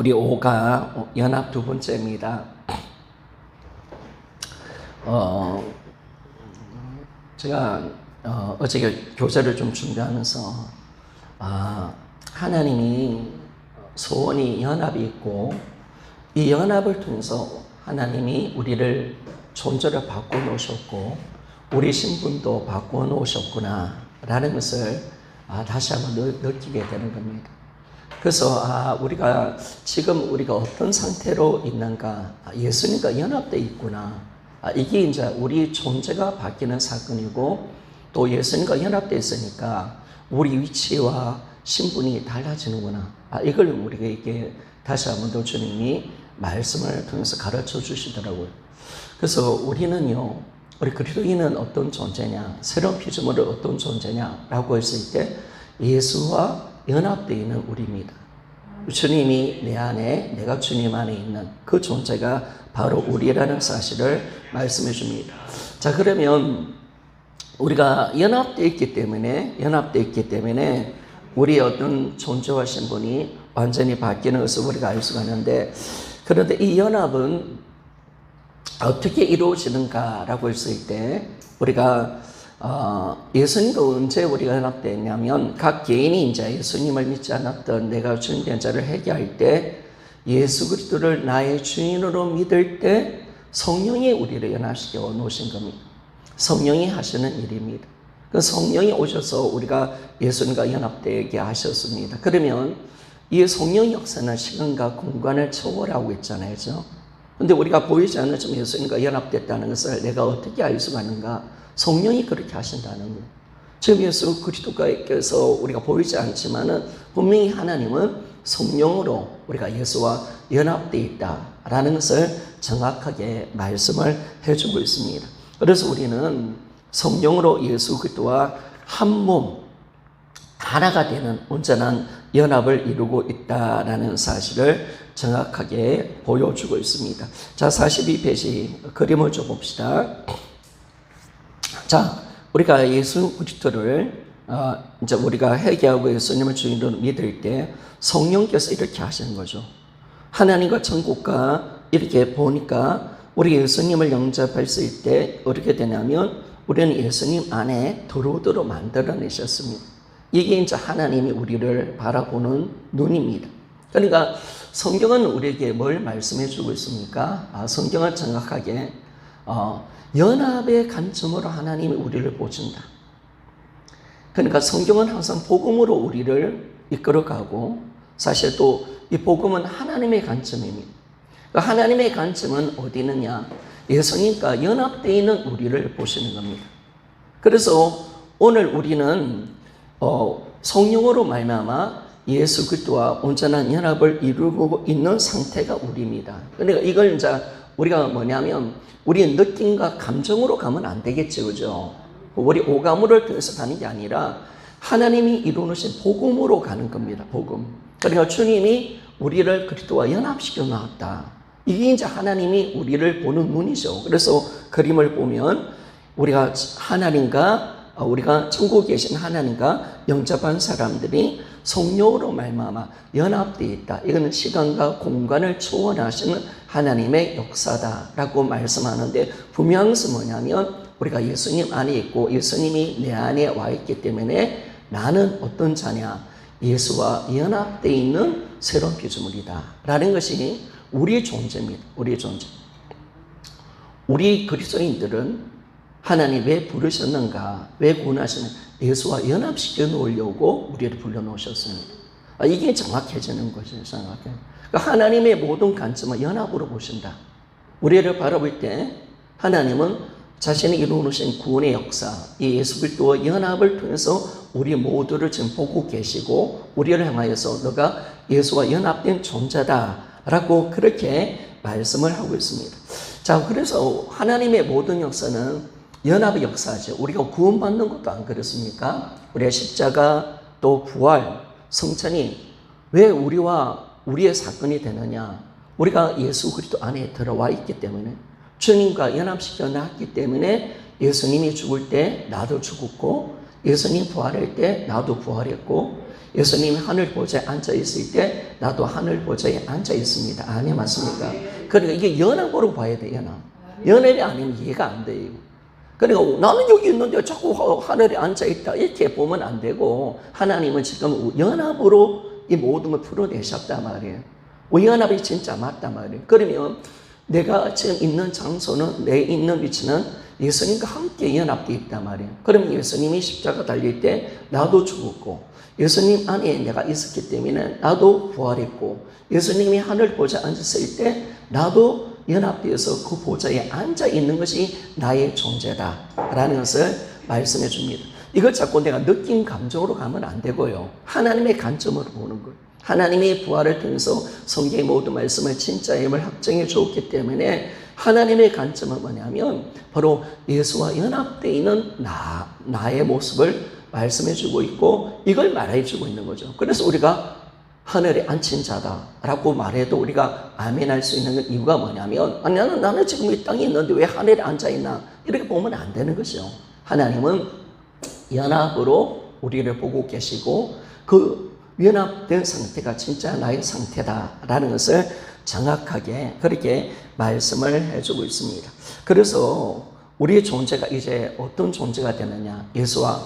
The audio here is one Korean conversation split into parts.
우리 5가 연합 두 번째입니다. 제가 어제 교재를 좀 준비하면서 하나님이 소원이 연합이 있고 이 연합을 통해서 하나님이 우리를 존재를 바꿔놓으셨고 우리 신분도 바꿔놓으셨구나 라는 것을 다시 한번 느끼게 되는 겁니다. 그래서 우리가 지금 우리가 어떤 상태로 있는가, 예수님과 연합되어 있구나, 이게 이제 우리 존재가 바뀌는 사건이고 또 예수님과 연합되어 있으니까 우리 위치와 신분이 달라지는구나, 이걸 우리에게 다시 한번 더 주님이 말씀을 통해서 가르쳐 주시더라고요. 그래서 우리는요, 우리 그리스도인은 어떤 존재냐, 새로운 피조물은 어떤 존재냐라고 했을 때 예수와 연합되어 있는 우리입니다. 주님이 내 안에, 내가 주님 안에 있는 그 존재가 바로 우리라는 사실을 말씀해 줍니다. 자, 그러면 우리가 연합되어 있기 때문에 우리의 어떤 존재와 신분이 완전히 바뀌는 것을 우리가 알 수가 있는데, 그런데 이 연합은 어떻게 이루어지는가라고 했을 때 우리가 예수님과 언제 우리가 연합되었냐면, 각 개인이 이제 예수님을 믿지 않았던 내가 주인 된 자를 회개할 때, 예수 그리스도를 나의 주인으로 믿을 때 성령이 우리를 연합시켜 놓으신 겁니다. 성령이 하시는 일입니다. 그 성령이 오셔서 우리가 예수님과 연합되게 하셨습니다. 그러면 이 성령 역사는 시간과 공간을 초월하고 있잖아요. 그런데 우리가 보이지 않는 좀 예수님과 연합됐다는 것을 내가 어떻게 알 수가 있는가? 성령이 그렇게 하신다는 거예요. 지금 예수 그리스도께서 우리가 보이지 않지만은 분명히 하나님은 성령으로 우리가 예수와 연합되어 있다라는 것을 정확하게 말씀을 해주고 있습니다. 그래서 우리는 성령으로 예수 그리스도와 한 몸, 하나가 되는 온전한 연합을 이루고 있다라는 사실을 정확하게 보여주고 있습니다. 자, 42페이지 그림을 좀 봅시다. 자, 우리가 예수 그리스도를 이제 우리가 회개하고 예수님을 주인으로 믿을 때 성령께서 이렇게 하시는 거죠. 하나님과 천국과 이렇게 보니까 우리 예수님을 영접했을 때 어떻게 되냐면 우리는 예수님 안에 들어오도록 만들어내셨습니다. 이게 이제 하나님이 우리를 바라보는 눈입니다. 그러니까 성경은 우리에게 뭘 말씀해 주고 있습니까? 성경은 정확하게 연합의 관점으로 하나님이 우리를 보신다. 그러니까 성경은 항상 복음으로 우리를 이끌어가고, 사실 또 이 복음은 하나님의 관점입니다. 그러니까 하나님의 관점은 어디 있느냐? 예수님과 연합되어 있는 우리를 보시는 겁니다. 그래서 오늘 우리는 성령으로 말미암아 예수 그리스도와 온전한 연합을 이루고 있는 상태가 우리입니다. 그러니까 이걸 이제 우리가 뭐냐면 우리의 느낌과 감정으로 가면 안 되겠죠, 그죠? 우리 오감을 통해서 가는 게 아니라 하나님이 이루어놓으신 복음으로 가는 겁니다. 복음. 그러니까 주님이 우리를 그리스도와 연합시켜 놨다. 이게 이제 하나님이 우리를 보는 눈이죠. 그래서 그림을 보면 우리가 하나님과 우리가 천국에 계신 하나님과 영접한 사람들이 성령으로 말미암아 연합되어 있다. 이거는 시간과 공간을 초월하시는 하나님의 역사다라고 말씀하는데, 분명한 것은 뭐냐면 우리가 예수님 안에 있고 예수님이 내 안에 와 있기 때문에 나는 어떤 자냐? 예수와 연합되어 있는 새로운 피조물이다 라는 것이 우리의 존재입니다. 우리의 존재. 우리 그리스도인들은 하나님 왜 부르셨는가? 왜 구원하시는가? 예수와 연합시켜 놓으려고 우리를 불러놓으셨습니다. 이게 정확해지는 것이죠. 그러니까 하나님의 모든 관점은 연합으로 보신다. 우리를 바라볼 때 하나님은 자신이 이루어놓으신 구원의 역사, 이 예수 그리스도와 연합을 통해서 우리 모두를 지금 보고 계시고 우리를 향하여서 너가 예수와 연합된 존재다라고 그렇게 말씀을 하고 있습니다. 자, 그래서 하나님의 모든 역사는 연합의 역사죠. 우리가 구원받는 것도 안 그렇습니까? 우리의 십자가 또 부활, 성천이 왜 우리와 우리의 사건이 되느냐? 우리가 예수 그리스도 안에 들어와 있기 때문에, 주님과 연합시켜 놨기 때문에 예수님이 죽을 때 나도 죽었고 예수님 부활할 때 나도 부활했고 예수님이 하늘 보좌에 앉아 있을 때 나도 하늘 보좌에 앉아 있습니다. 아니 맞습니까? 그러니까 이게 연합으로 봐야 돼. 연합이 아니면 이해가 안 돼요. 그러니까 나는 여기 있는데 자꾸 하늘에 앉아 있다 이렇게 보면 안 되고, 하나님은 지금 연합으로 이 모든 걸 풀어내셨단 말이에요. 연합이 진짜 맞단 말이에요. 그러면 내가 지금 있는 장소는, 내 있는 위치는 예수님과 함께 연합되어 있단 말이에요. 그러면 예수님이 십자가 달릴 때 나도 죽었고, 예수님 안에 내가 있었기 때문에 나도 부활했고, 예수님이 하늘 보좌에 앉았을 때 나도 연합되어서 그 보좌에 앉아 있는 것이 나의 존재다라는 것을 말씀해 줍니다. 이걸 자꾸 내가 느낀 감정으로 가면 안 되고요. 하나님의 관점으로 보는 거예요. 하나님의 부활을 통해서 성경의 모든 말씀을 진짜임을 확증해 주었기 때문에 하나님의 관점은 뭐냐면 바로 예수와 연합되어 있는 나의 모습을 말씀해 주고 있고, 이걸 말해 주고 있는 거죠. 그래서 우리가 하늘에 앉힌 자다라고 말해도 우리가 아멘할 수 있는 이유가 뭐냐면, 아니, 나는 지금 이 땅에 있는데 왜 하늘에 앉아 있나 이렇게 보면 안 되는 것이죠. 하나님은 연합으로 우리를 보고 계시고 그 연합된 상태가 진짜 나의 상태다라는 것을 정확하게 그렇게 말씀을 해주고 있습니다. 그래서 우리의 존재가 이제 어떤 존재가 되느냐, 예수와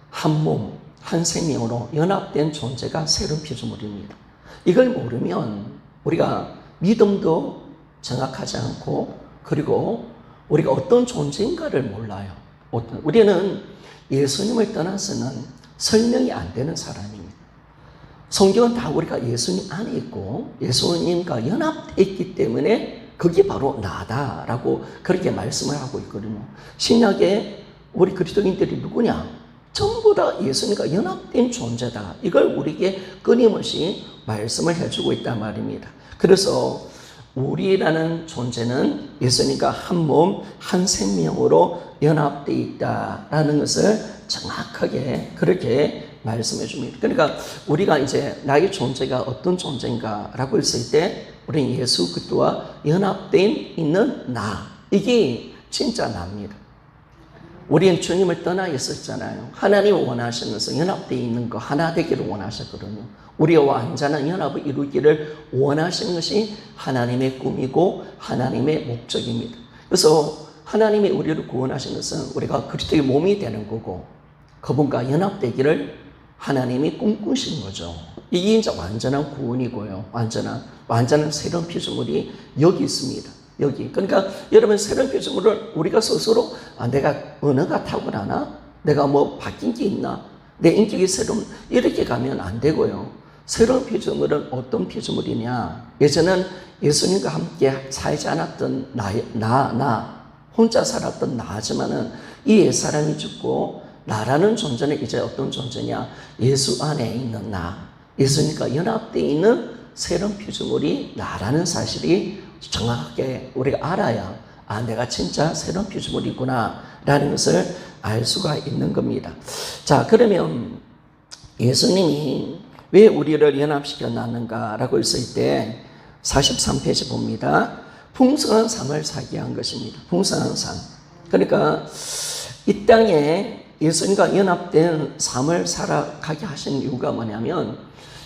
한 몸, 한 생명으로 연합된 존재가 새로운 피조물입니다. 이걸 모르면 우리가 믿음도 정확하지 않고, 그리고 우리가 어떤 존재인가를 몰라요. 우리는 예수님을 떠나서는 설명이 안 되는 사람입니다. 성경은 다 우리가 예수님 안에 있고 예수님과 연합되어 있기 때문에 그게 바로 나다라고 그렇게 말씀을 하고 있거든요. 신약에 우리 그리스도인들이 누구냐? 전부 다 예수님과 연합된 존재다. 이걸 우리에게 끊임없이 말씀을 해주고 있단 말입니다. 그래서 우리라는 존재는 예수님과 한 몸, 한 생명으로 연합되어 있다라는 것을 정확하게 그렇게 말씀해 줍니다. 그러니까 우리가 이제 나의 존재가 어떤 존재인가라고 했을 때 우리는 예수 그리스도와 연합된 있는 나, 이게 진짜 나입니다. 우리는 주님을 떠나 있었잖아요. 하나님이 원하시는 것은 연합되어 있는 거 하나 되기를 원하셨거든요. 우리와 완전한 연합을 이루기를 원하시는 것이 하나님의 꿈이고 하나님의 목적입니다. 그래서 하나님이 우리를 구원하신 것은 우리가 그리스도의 몸이 되는 거고 그분과 연합되기를 하나님이 꿈꾸신 거죠. 이게 이제 완전한 구원이고요. 완전한 새로운 피조물이 여기 있습니다. 여기. 그러니까 여러분, 새로운 피조물을 우리가 스스로 내가 언어가 탁월하나? 내가 뭐 바뀐 게 있나? 내 인격이 새로운, 이렇게 가면 안 되고요. 새로운 피조물은 어떤 피조물이냐? 예전엔 예수님과 함께 살지 않았던 나 혼자 살았던 나지만은 이 옛사람이 죽고 나라는 존재는 이제 어떤 존재냐? 예수 안에 있는 나, 예수님과 연합되어 있는 새로운 피조물이 나라는 사실이 정확하게 우리가 알아야 내가 진짜 새로운 피조물이구나 라는 것을 알 수가 있는 겁니다. 자, 그러면 예수님이 왜 우리를 연합시켜 놨는가 라고 했을 때 43페이지 봅니다. 풍성한 삶을 살게 한 것입니다. 풍성한 삶. 그러니까 이 땅에 예수님과 연합된 삶을 살아가게 하신 이유가 뭐냐면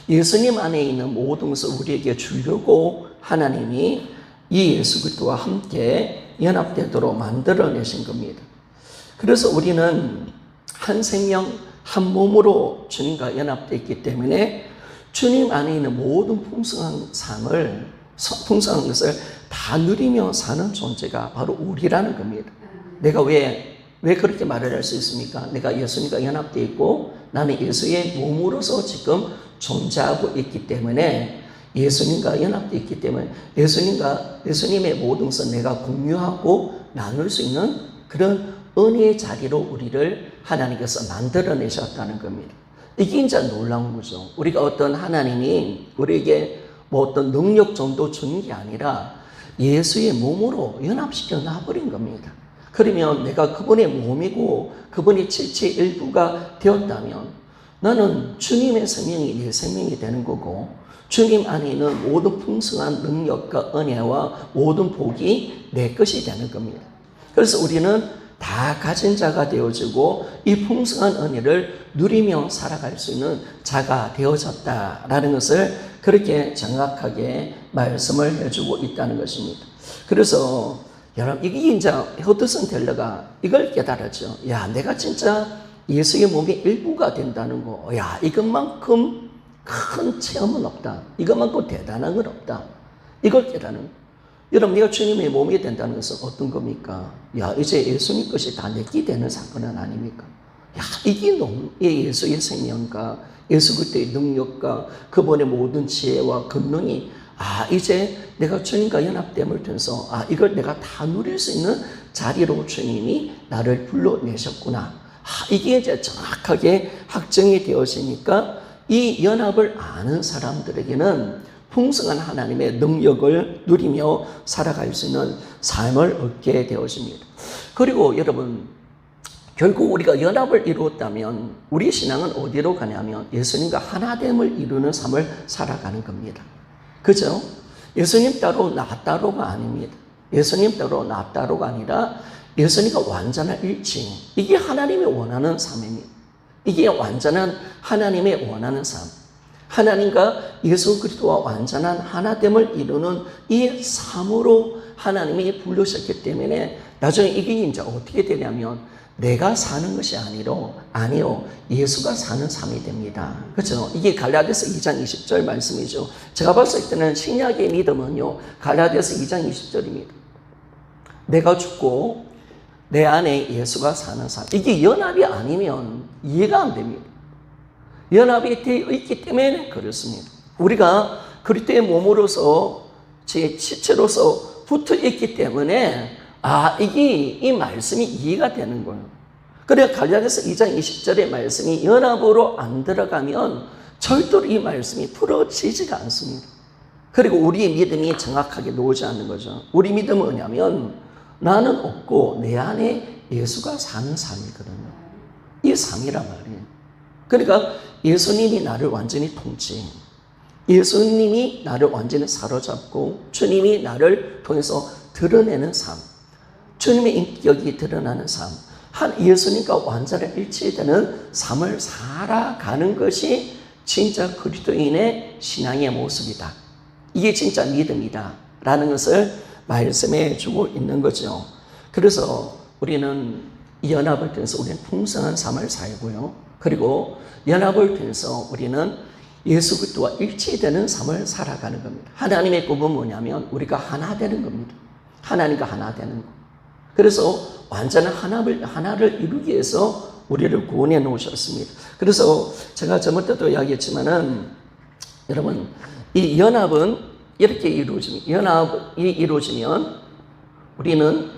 예수님 안에 있는 모든 것을 우리에게 주려고 하나님이 이 예수 그리스도와 함께 연합되도록 만들어내신 겁니다. 그래서 우리는 한 생명 한 몸으로 주님과 연합되어 있기 때문에 주님 안에 있는 모든 풍성한 풍성한 것을 다 누리며 사는 존재가 바로 우리라는 겁니다. 내가 왜 그렇게 말을 할 수 있습니까? 내가 예수님과 연합되어 있고 나는 예수의 몸으로서 지금 존재하고 있기 때문에, 예수님과 연합되어 있기 때문에 예수님의 모든 것을 내가 공유하고 나눌 수 있는 그런 은혜의 자리로 우리를 하나님께서 만들어내셨다는 겁니다. 이게 진짜 놀라운 거죠. 우리가 어떤 하나님이 우리에게 뭐 어떤 능력 정도 주는 게 아니라 예수의 몸으로 연합시켜 놔버린 겁니다. 그러면 내가 그분의 몸이고 그분의 지체의 일부가 되었다면 나는 주님의 생명이 내 생명이 되는 거고 주님 안에 있는 모든 풍성한 능력과 은혜와 모든 복이 내 것이 되는 겁니다. 그래서 우리는 다 가진 자가 되어지고 이 풍성한 은혜를 누리며 살아갈 수 있는 자가 되어졌다라는 것을 그렇게 정확하게 말씀을 해주고 있다는 것입니다. 그래서 여러분, 이게 이제 허드슨 텔러가 이걸 깨달았죠. 야, 내가 진짜 예수의 몸의 일부가 된다는 거. 야, 이것만큼 큰 체험은 없다. 이것만큼 대단한 건 없다. 이걸 깨달은. 여러분, 내가 주님의 몸이 된다는 것은 어떤 겁니까? 야, 이제 예수님 것이 다 내게 되는 사건은 아닙니까? 야, 이게 너무 예수의 생명과 예수 그리스도의 능력과 그분의 모든 지혜와 권능이 이제 내가 주님과 연합됨을 통해서 이걸 내가 다 누릴 수 있는 자리로 주님이 나를 불러내셨구나. 이게 이제 정확하게 확정이 되어지니까 이 연합을 아는 사람들에게는 풍성한 하나님의 능력을 누리며 살아갈 수 있는 삶을 얻게 되어집니다. 그리고 여러분, 결국 우리가 연합을 이루었다면 우리 신앙은 어디로 가냐면 예수님과 하나됨을 이루는 삶을 살아가는 겁니다. 그죠? 예수님 따로 나 따로가 아닙니다. 예수님 따로 나 따로가 아니라 예수님과 완전한 일치. 이게 하나님이 원하는 삶입니다. 이게 완전한 하나님의 원하는 삶. 하나님과 예수 그리스도와 완전한 하나됨을 이루는 이 삶으로 하나님이 부르셨기 때문에 나중에 이게 이제 어떻게 되냐면 내가 사는 것이 아니요 예수가 사는 삶이 됩니다. 그렇죠? 이게 갈라디아서 2장 20절 말씀이죠. 제가 봤을 때는 신약의 믿음은요 갈라디아서 2장 20절입니다. 내가 죽고 내 안에 예수가 사는 삶. 이게 연합이 아니면 이해가 안 됩니다. 연합이 되어 있기 때문에 그렇습니다. 우리가 그리스도의 몸으로서 제 지체로서 붙어 있기 때문에 이게 이 말씀이 이해가 되는 거예요. 그래 갈라디아서 2장 20절의 말씀이 연합으로 안 들어가면 절대로 이 말씀이 풀어지지가 않습니다. 그리고 우리의 믿음이 정확하게 놓지 않는 거죠. 우리 믿음은 뭐냐면 나는 없고 내 안에 예수가 사는 삶이거든요. 이 삶이란 말이에요. 그러니까 예수님이 나를 완전히 통치, 예수님이 나를 완전히 사로잡고 주님이 나를 통해서 드러내는 삶, 주님의 인격이 드러나는 삶, 예수님과 완전히 일치되는 삶을 살아가는 것이 진짜 그리스도인의 신앙의 모습이다. 이게 진짜 믿음이다 라는 것을 말씀해 주고 있는 거죠. 그래서 우리는 이 연합을 통해서 우리는 풍성한 삶을 살고요. 그리고 연합을 통해서 우리는 예수 그리스도와 일치되는 삶을 살아가는 겁니다. 하나님의 꿈은 뭐냐면 우리가 하나 되는 겁니다. 하나님과 하나 되는 것. 그래서 완전한 하나를 이루기 위해서 우리를 구원해 놓으셨습니다. 그래서 제가 저번 때도 이야기했지만은 여러분 이 연합은 이렇게 연합이 이루어지면 우리는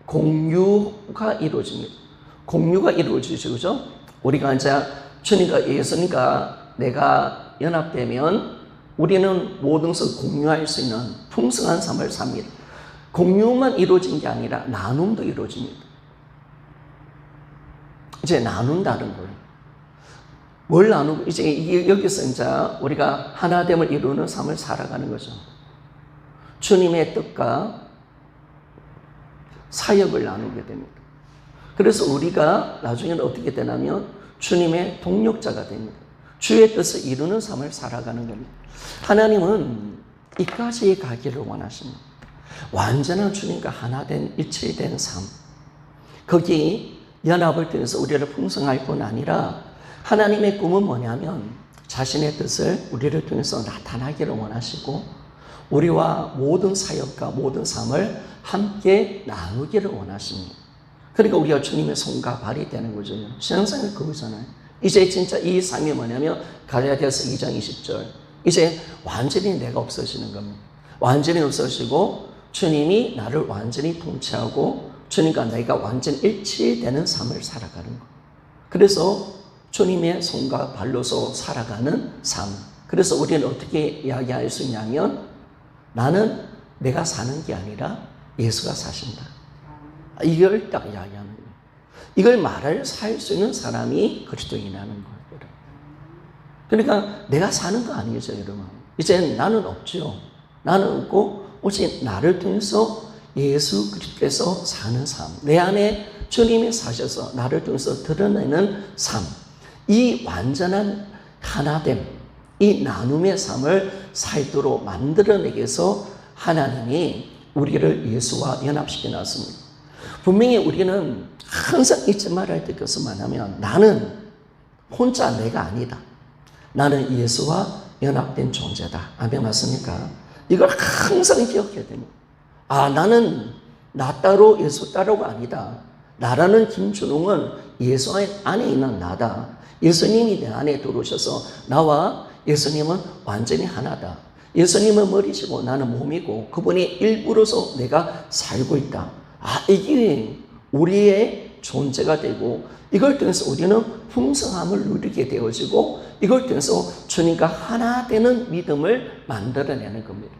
공유가 이루어집니다. 공유가 이루어지죠, 그죠? 우리가 이제 주님과 예수님과 내가 연합되면 우리는 모든 것을 공유할 수 있는 풍성한 삶을 삽니다. 공유만 이루어진 게 아니라 나눔도 이루어집니다. 이제 나눈다는 거예요. 뭘 나누고 이제 여기서 이제 우리가 하나됨을 이루는 삶을 살아가는 거죠. 주님의 뜻과 사역을 나누게 됩니다. 그래서 우리가 나중에는 어떻게 되냐면 주님의 동력자가 됩니다. 주의 뜻을 이루는 삶을 살아가는 겁니다. 하나님은 이까지 가기를 원하십니다. 완전한 주님과 하나 된 일치된 삶. 거기 연합을 통해서 우리를 풍성할 뿐 아니라 하나님의 꿈은 뭐냐면 자신의 뜻을 우리를 통해서 나타나기를 원하시고 우리와 모든 사역과 모든 삶을 함께 나누기를 원하십니다. 그러니까 우리가 주님의 손과 발이 되는 거죠. 신앙생활 그거잖아요. 이제 진짜 이 삶이 뭐냐면 갈라디아서 2장 20절 이제 완전히 내가 없어지는 겁니다. 완전히 없어지고 주님이 나를 완전히 통치하고 주님과 내가 완전 일치되는 삶을 살아가는 거. 그래서 주님의 손과 발로서 살아가는 삶. 그래서 우리는 어떻게 이야기할 수 있냐면 나는 내가 사는 게 아니라 예수가 사신다. 이걸 딱 이야기하는 거예요. 이걸 말을 살 수 있는 사람이 그리스도인이라는 거예요. 그러니까 내가 사는 거 아니죠, 여러분. 이제 나는 없죠. 나는 없고 오직 나를 통해서 예수 그리스도께서 사는 삶, 내 안에 주님이 사셔서 나를 통해서 드러내는 삶, 이 완전한 하나됨, 이 나눔의 삶을 살도록 만들어내기 위해서 하나님이 우리를 예수와 연합시켜 놨습니다. 분명히 우리는 항상 잊지 말아야 될 것은 뭐냐면, 나는 혼자 내가 아니다. 나는 예수와 연합된 존재다. 아멘, 맞습니까? 이걸 항상 기억해야 됩니다. 나는 나 따로 예수 따로가 아니다. 나라는 김준웅은 예수 안에 있는 나다. 예수님이 내 안에 들어오셔서 나와 예수님은 완전히 하나다. 예수님은 머리시고 나는 몸이고 그분의 일부로서 내가 살고 있다. 이게 우리의 존재가 되고, 이걸 통해서 우리는 풍성함을 누리게 되어지고, 이걸 통해서 주님과 하나 되는 믿음을 만들어내는 겁니다.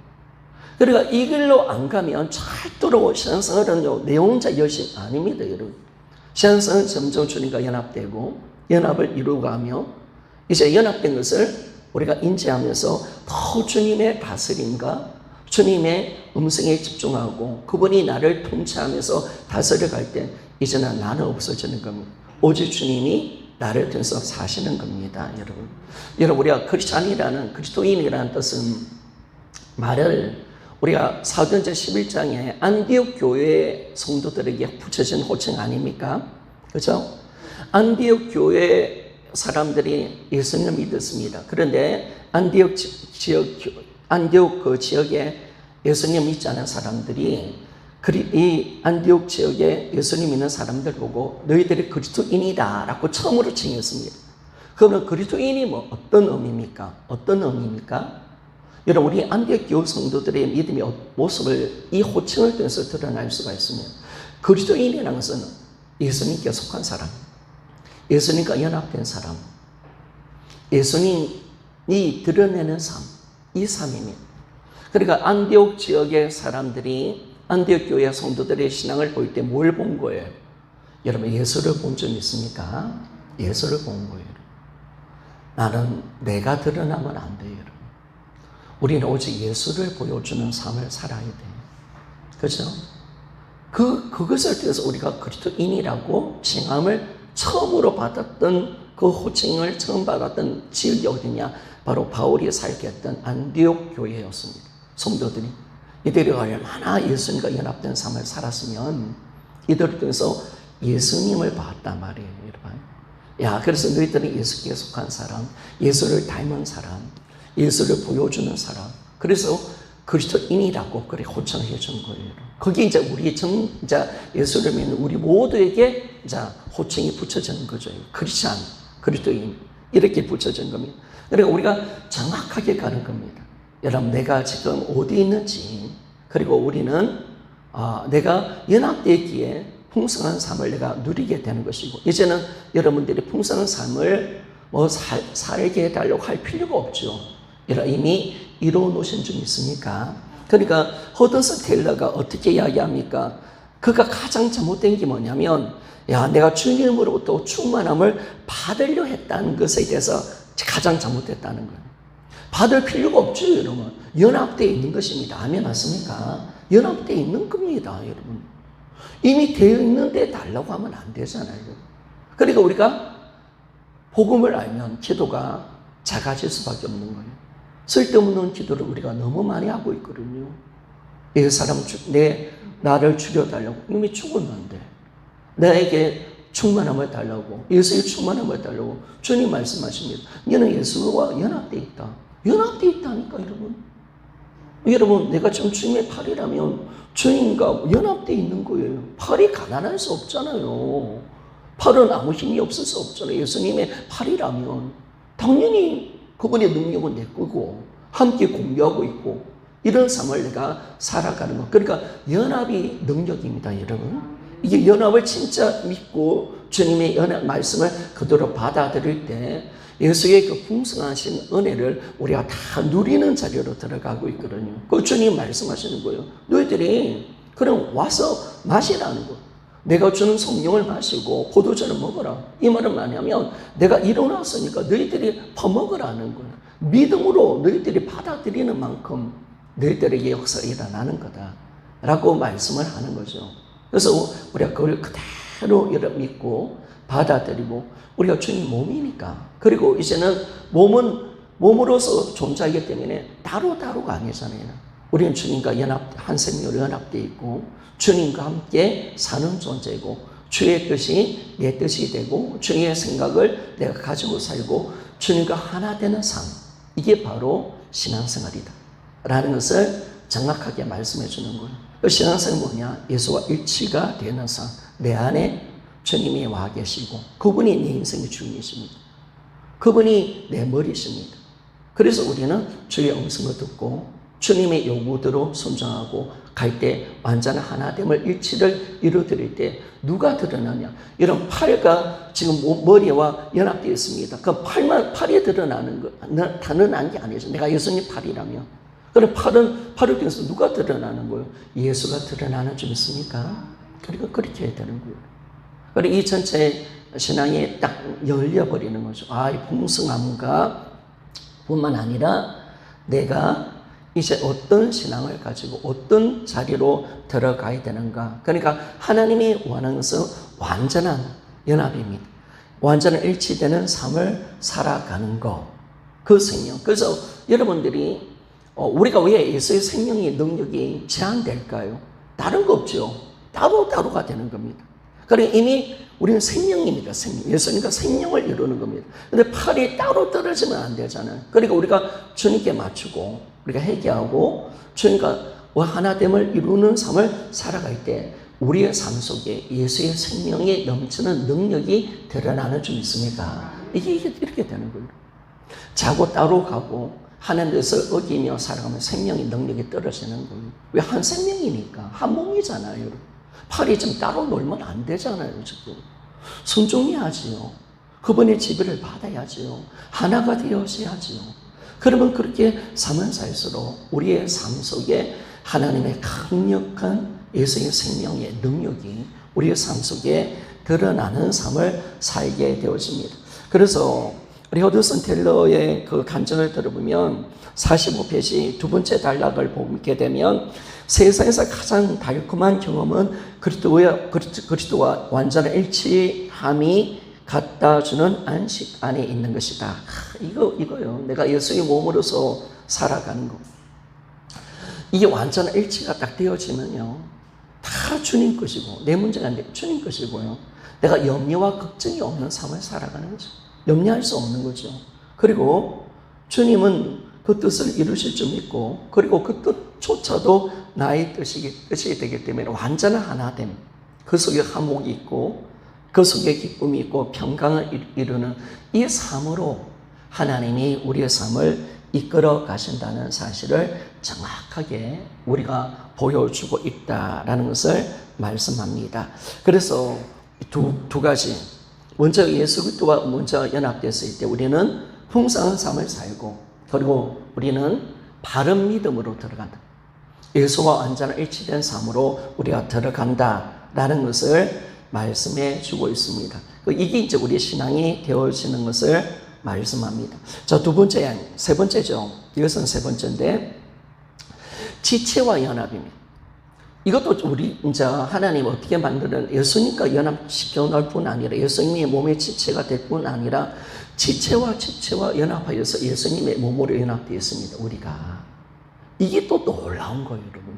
그러니까 이 길로 안 가면 절대로 신앙생활은 내용자 열심 아닙니다, 여러분. 신앙생활은 점점 주님과 연합되고 연합을 이루어가며, 이제 연합된 것을 우리가 인지하면서 더 주님의 다스림과 주님의 음성에 집중하고 그분이 나를 통치하면서 다스려갈 때 이제는 나는 없어지는 겁니다. 오직 주님이 나를 통해서 사시는 겁니다, 여러분. 여러분, 우리가 크리스찬이라는, 그리스도인이라는 뜻은 말을 우리가 사도행전 11장에 안디옥 교회 성도들에게 붙여진 호칭 아닙니까? 그렇죠? 안디옥 교회 사람들이 예수님을 믿었습니다. 그런데 안디옥 그 지역에 예수님 믿지 않은 사람들이 이 안디옥 지역에 예수님 믿는 사람들 보고 너희들이 그리스도인이다 라고 처음으로 칭했습니다. 그러면 그리스도인이 어떤 의미입니까? 어떤 의미입니까? 여러분, 우리 안디옥 교회 성도들의 믿음의 모습을 이 호칭을 통해서 드러날 수가 있습니다. 그리스도인이라는 것은 예수님께 속한 사람, 예수님과 연합된 사람, 예수님이 드러내는 삶, 이 삶입니다. 그러니까 안디옥 지역의 사람들이 안디옥 교회 성도들의 신앙을 볼 때 뭘 본 거예요? 여러분, 예수를 본 적 있습니까? 예수를 본 거예요. 나는 내가 드러나면 안 돼요, 여러분. 우리는 오직 예수를 보여주는 삶을 살아야 돼요. 그렇죠? 그것을 통해서 우리가 그리스도인이라고 칭함을 처음으로 받았던, 그 호칭을 처음 받았던 지역이 어디냐? 바로 바울이 살게 했던 안디옥 교회였습니다. 성도들이 이들이 얼마나 예수님과 연합된 삶을 살았으면 이들을 통해서 예수님을 봤단 말이에요, 여러분. 그래서 너희들은 예수께 속한 사람, 예수를 닮은 사람, 예수를 보여주는 사람, 그래서 그리스도인이라고 그렇게 호칭해 준 거예요. 거기에 이제 우리 정자 예수를 믿는 우리 모두에게 호칭이 붙여지는 거죠. 크리스찬, 그리스도인, 이렇게 붙여진 겁니다. 그러니까 우리가 정확하게 가는 겁니다. 여러분, 내가 지금 어디 있는지, 그리고 우리는 내가 연합되기에 풍성한 삶을 내가 누리게 되는 것이고, 이제는 여러분들이 풍성한 삶을 살게 해달라고 할 필요가 없죠. 이미 이루어 놓으신 줄 믿습니까? 그러니까 허드슨 테일러가 어떻게 이야기합니까? 그가 가장 잘못된 게 뭐냐면, 내가 주님으로부터 충만함을 받으려 했다는 것에 대해서 가장 잘못됐다는 거예요. 받을 필요가 없죠, 여러분. 연합되어 있는 것입니다. 아멘, 맞습니까? 연합되어 있는 겁니다, 여러분. 이미 되어 있는데 달라고 하면 안 되잖아요. 그러니까 우리가 복음을 알면 기도가 작아질 수밖에 없는 거예요. 쓸데없는 기도를 우리가 너무 많이 하고 있거든요. 나를 죽여달라고. 이미 죽었는데. 나에게 충만함을 달라고. 예수의 충만함을 달라고. 주님 말씀하십니다. 너는 예수와 연합되어 있다. 연합되어 있다니까, 여러분. 여러분, 내가 지금 주님의 팔이라면 주님과 연합되어 있는 거예요. 팔이 가난할 수 없잖아요. 팔은 아무 힘이 없을 수 없잖아요. 예수님의 팔이라면 당연히 그분의 능력은 내 거고 함께 공유하고 있고 이런 삶을 내가 살아가는 것. 그러니까 연합이 능력입니다, 여러분. 이게 연합을 진짜 믿고 주님의 연합 말씀을 그대로 받아들일 때 예수의 그 풍성하신 은혜를 우리가 다 누리는 자리로 들어가고 있거든요. 그 주님 말씀하시는 거예요. 너희들이 그럼 와서 마시라는 거. 내가 주는 성령을 마시고 포도주를 먹어라. 이 말은 뭐냐면 내가 일어났으니까 너희들이 퍼먹으라는 거예요. 믿음으로 너희들이 받아들이는 만큼 너희들에게 역사가 일어나는 거다. 라고 말씀을 하는 거죠. 그래서 우리가 그걸 그대로 믿고 받아들이고, 우리가 주님 몸이니까, 그리고 이제는 몸은 몸으로서 존재하기 때문에 따로따로가 아니잖아요. 우리는 주님과 한 생명으로 연합되어 있고 주님과 함께 사는 존재이고, 주의 뜻이 내 뜻이 되고 주의 생각을 내가 가지고 살고 주님과 하나 되는 삶, 이게 바로 신앙생활이다 라는 것을 정확하게 말씀해 주는 거예요. 그 신앙생활은 뭐냐? 예수와 일치가 되는 삶. 내 안에 주님이 와 계시고 그분이 내 인생의 주인이십니다. 그분이 내 머리십니다. 그래서 우리는 주의 음성을 듣고 주님의 요구대로 순종하고 갈 때 완전한 하나됨을 일치를 이루어드릴 때 누가 드러나냐? 이런 팔과 지금 머리와 연합되어 있습니다. 그 팔이 드러나는 거, 드러나는 게 아니죠. 내가 예수님 팔이라면. 그럼 팔을 통해서 누가 드러나는 거예요? 예수가 드러나는 줄 믿습니까? 그러니까 그렇게 해야 되는 거예요. 그리고 이 전체 신앙이 딱 열려버리는 거죠. 아, 이 풍성함과 뿐만 아니라 내가 이제 어떤 신앙을 가지고 어떤 자리로 들어가야 되는가. 그러니까 하나님이 원하는 것은 완전한 연합입니다. 완전한 일치되는 삶을 살아가는 것. 그 생명. 그래서 여러분들이 우리가 왜 예수의 생명의 능력이 제한될까요? 다른 거 없죠. 따로따로가 되는 겁니다. 그러니까 이미 우리는 생명입니다. 생명. 예수님과 생명을 이루는 겁니다. 근데 팔이 따로 떨어지면 안 되잖아요. 그러니까 우리가 주님께 맞추고 우리가 회개하고 주님과 하나됨을 이루는 삶을 살아갈 때 우리의 삶 속에 예수의 생명이 넘치는 능력이 드러나는 줄 믿습니까? 이게 이렇게 되는 거예요. 자고 따로 가고 하나님 뜻을 어기며 살아가면 생명의 능력이 떨어지는 거예요. 왜? 한 생명이니까. 한 몸이잖아요. 팔이 좀 따로 놀면 안 되잖아요. 지금 순종해야지요. 그분의 지배를 받아야지요. 하나가 되어야지요. 그러면 그렇게 삶을 살수록 우리의 삶 속에 하나님의 강력한 예수의 생명의 능력이 우리의 삶 속에 드러나는 삶을 살게 되어집니다. 그래서 우리 허드슨 텔러의 그 간증을 들어보면 45페이지 두 번째 단락을 보게 되면 세상에서 가장 달콤한 경험은 그리스도와 완전한 일치함이 갖다 주는 안식 안에 있는 것이다. 이거요. 내가 예수의 몸으로서 살아가는 거. 이게 완전한 일치가 딱 되어지면요. 다 주님 것이고, 내 문제가 아니라 주님 것이고요. 내가 염려와 걱정이 없는 삶을 살아가는 거죠. 염려할 수 없는 거죠. 그리고 주님은 그 뜻을 이루실 줄 믿고, 그리고 그 뜻조차도 나의 뜻이 되기 때문에 완전한 하나됨, 그 속에 화목이 있고 그 속에 기쁨이 있고 평강을 이루는 이 삶으로 하나님이 우리의 삶을 이끌어 가신다는 사실을 정확하게 우리가 보여주고 있다라는 것을 말씀합니다. 그래서 두 가지, 먼저 예수 그리스도와 먼저 연합됐을 때 우리는 풍성한 삶을 살고, 그리고 우리는 바른 믿음으로 들어간다. 예수와 완전한 일치된 삶으로 우리가 들어간다라는 것을 말씀해 주고 있습니다. 이게 이제 우리 신앙이 되어지는 것을 말씀합니다. 자, 세 번째죠. 이것은 세 번째인데, 지체와 연합입니다. 이것도 우리 이제 하나님 어떻게 만드는, 예수님과 연합시켜 놓을 뿐 아니라 예수님의 몸의 지체가 될 뿐 아니라 지체와 연합하여서 예수님의 몸으로 연합되어 있습니다. 우리가. 이게 또 놀라운 거예요, 여러분.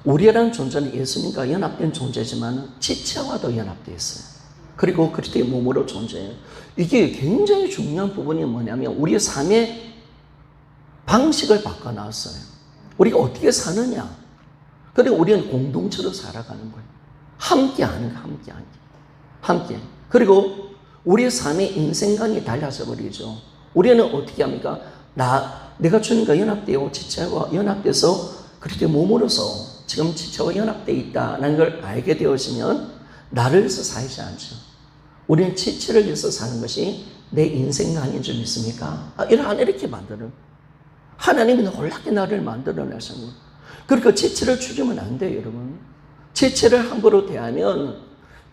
우리라는 존재는 예수님과 연합된 존재지만 지체와도 연합되어 있어요. 그리고 그리스도의 몸으로 존재해요. 이게 굉장히 중요한 부분이 뭐냐면 우리의 삶의 방식을 바꿔놨어요. 우리가 어떻게 사느냐. 그리고 우리는 공동체로 살아가는 거예요. 함께하는 거, 함께. 그리고 우리의 삶의 인생관이 달라져 버리죠. 우리는 어떻게 합니까? 내가 주님과 연합되어 지체와 연합돼서 그리스도의 몸으로서 지금 지체와 연합되어 있다는 걸 알게 되어지면 나를 위해서 살지 않죠. 우리는 지체를 위해서 사는 것이 내 인생가 아닌 줄 믿습니까? 이렇게 만드는, 하나님이 놀랍게 나를 만들어내신 거예요. 그러니까 지체를 죽이면 안 돼요, 여러분. 지체를 함부로 대하면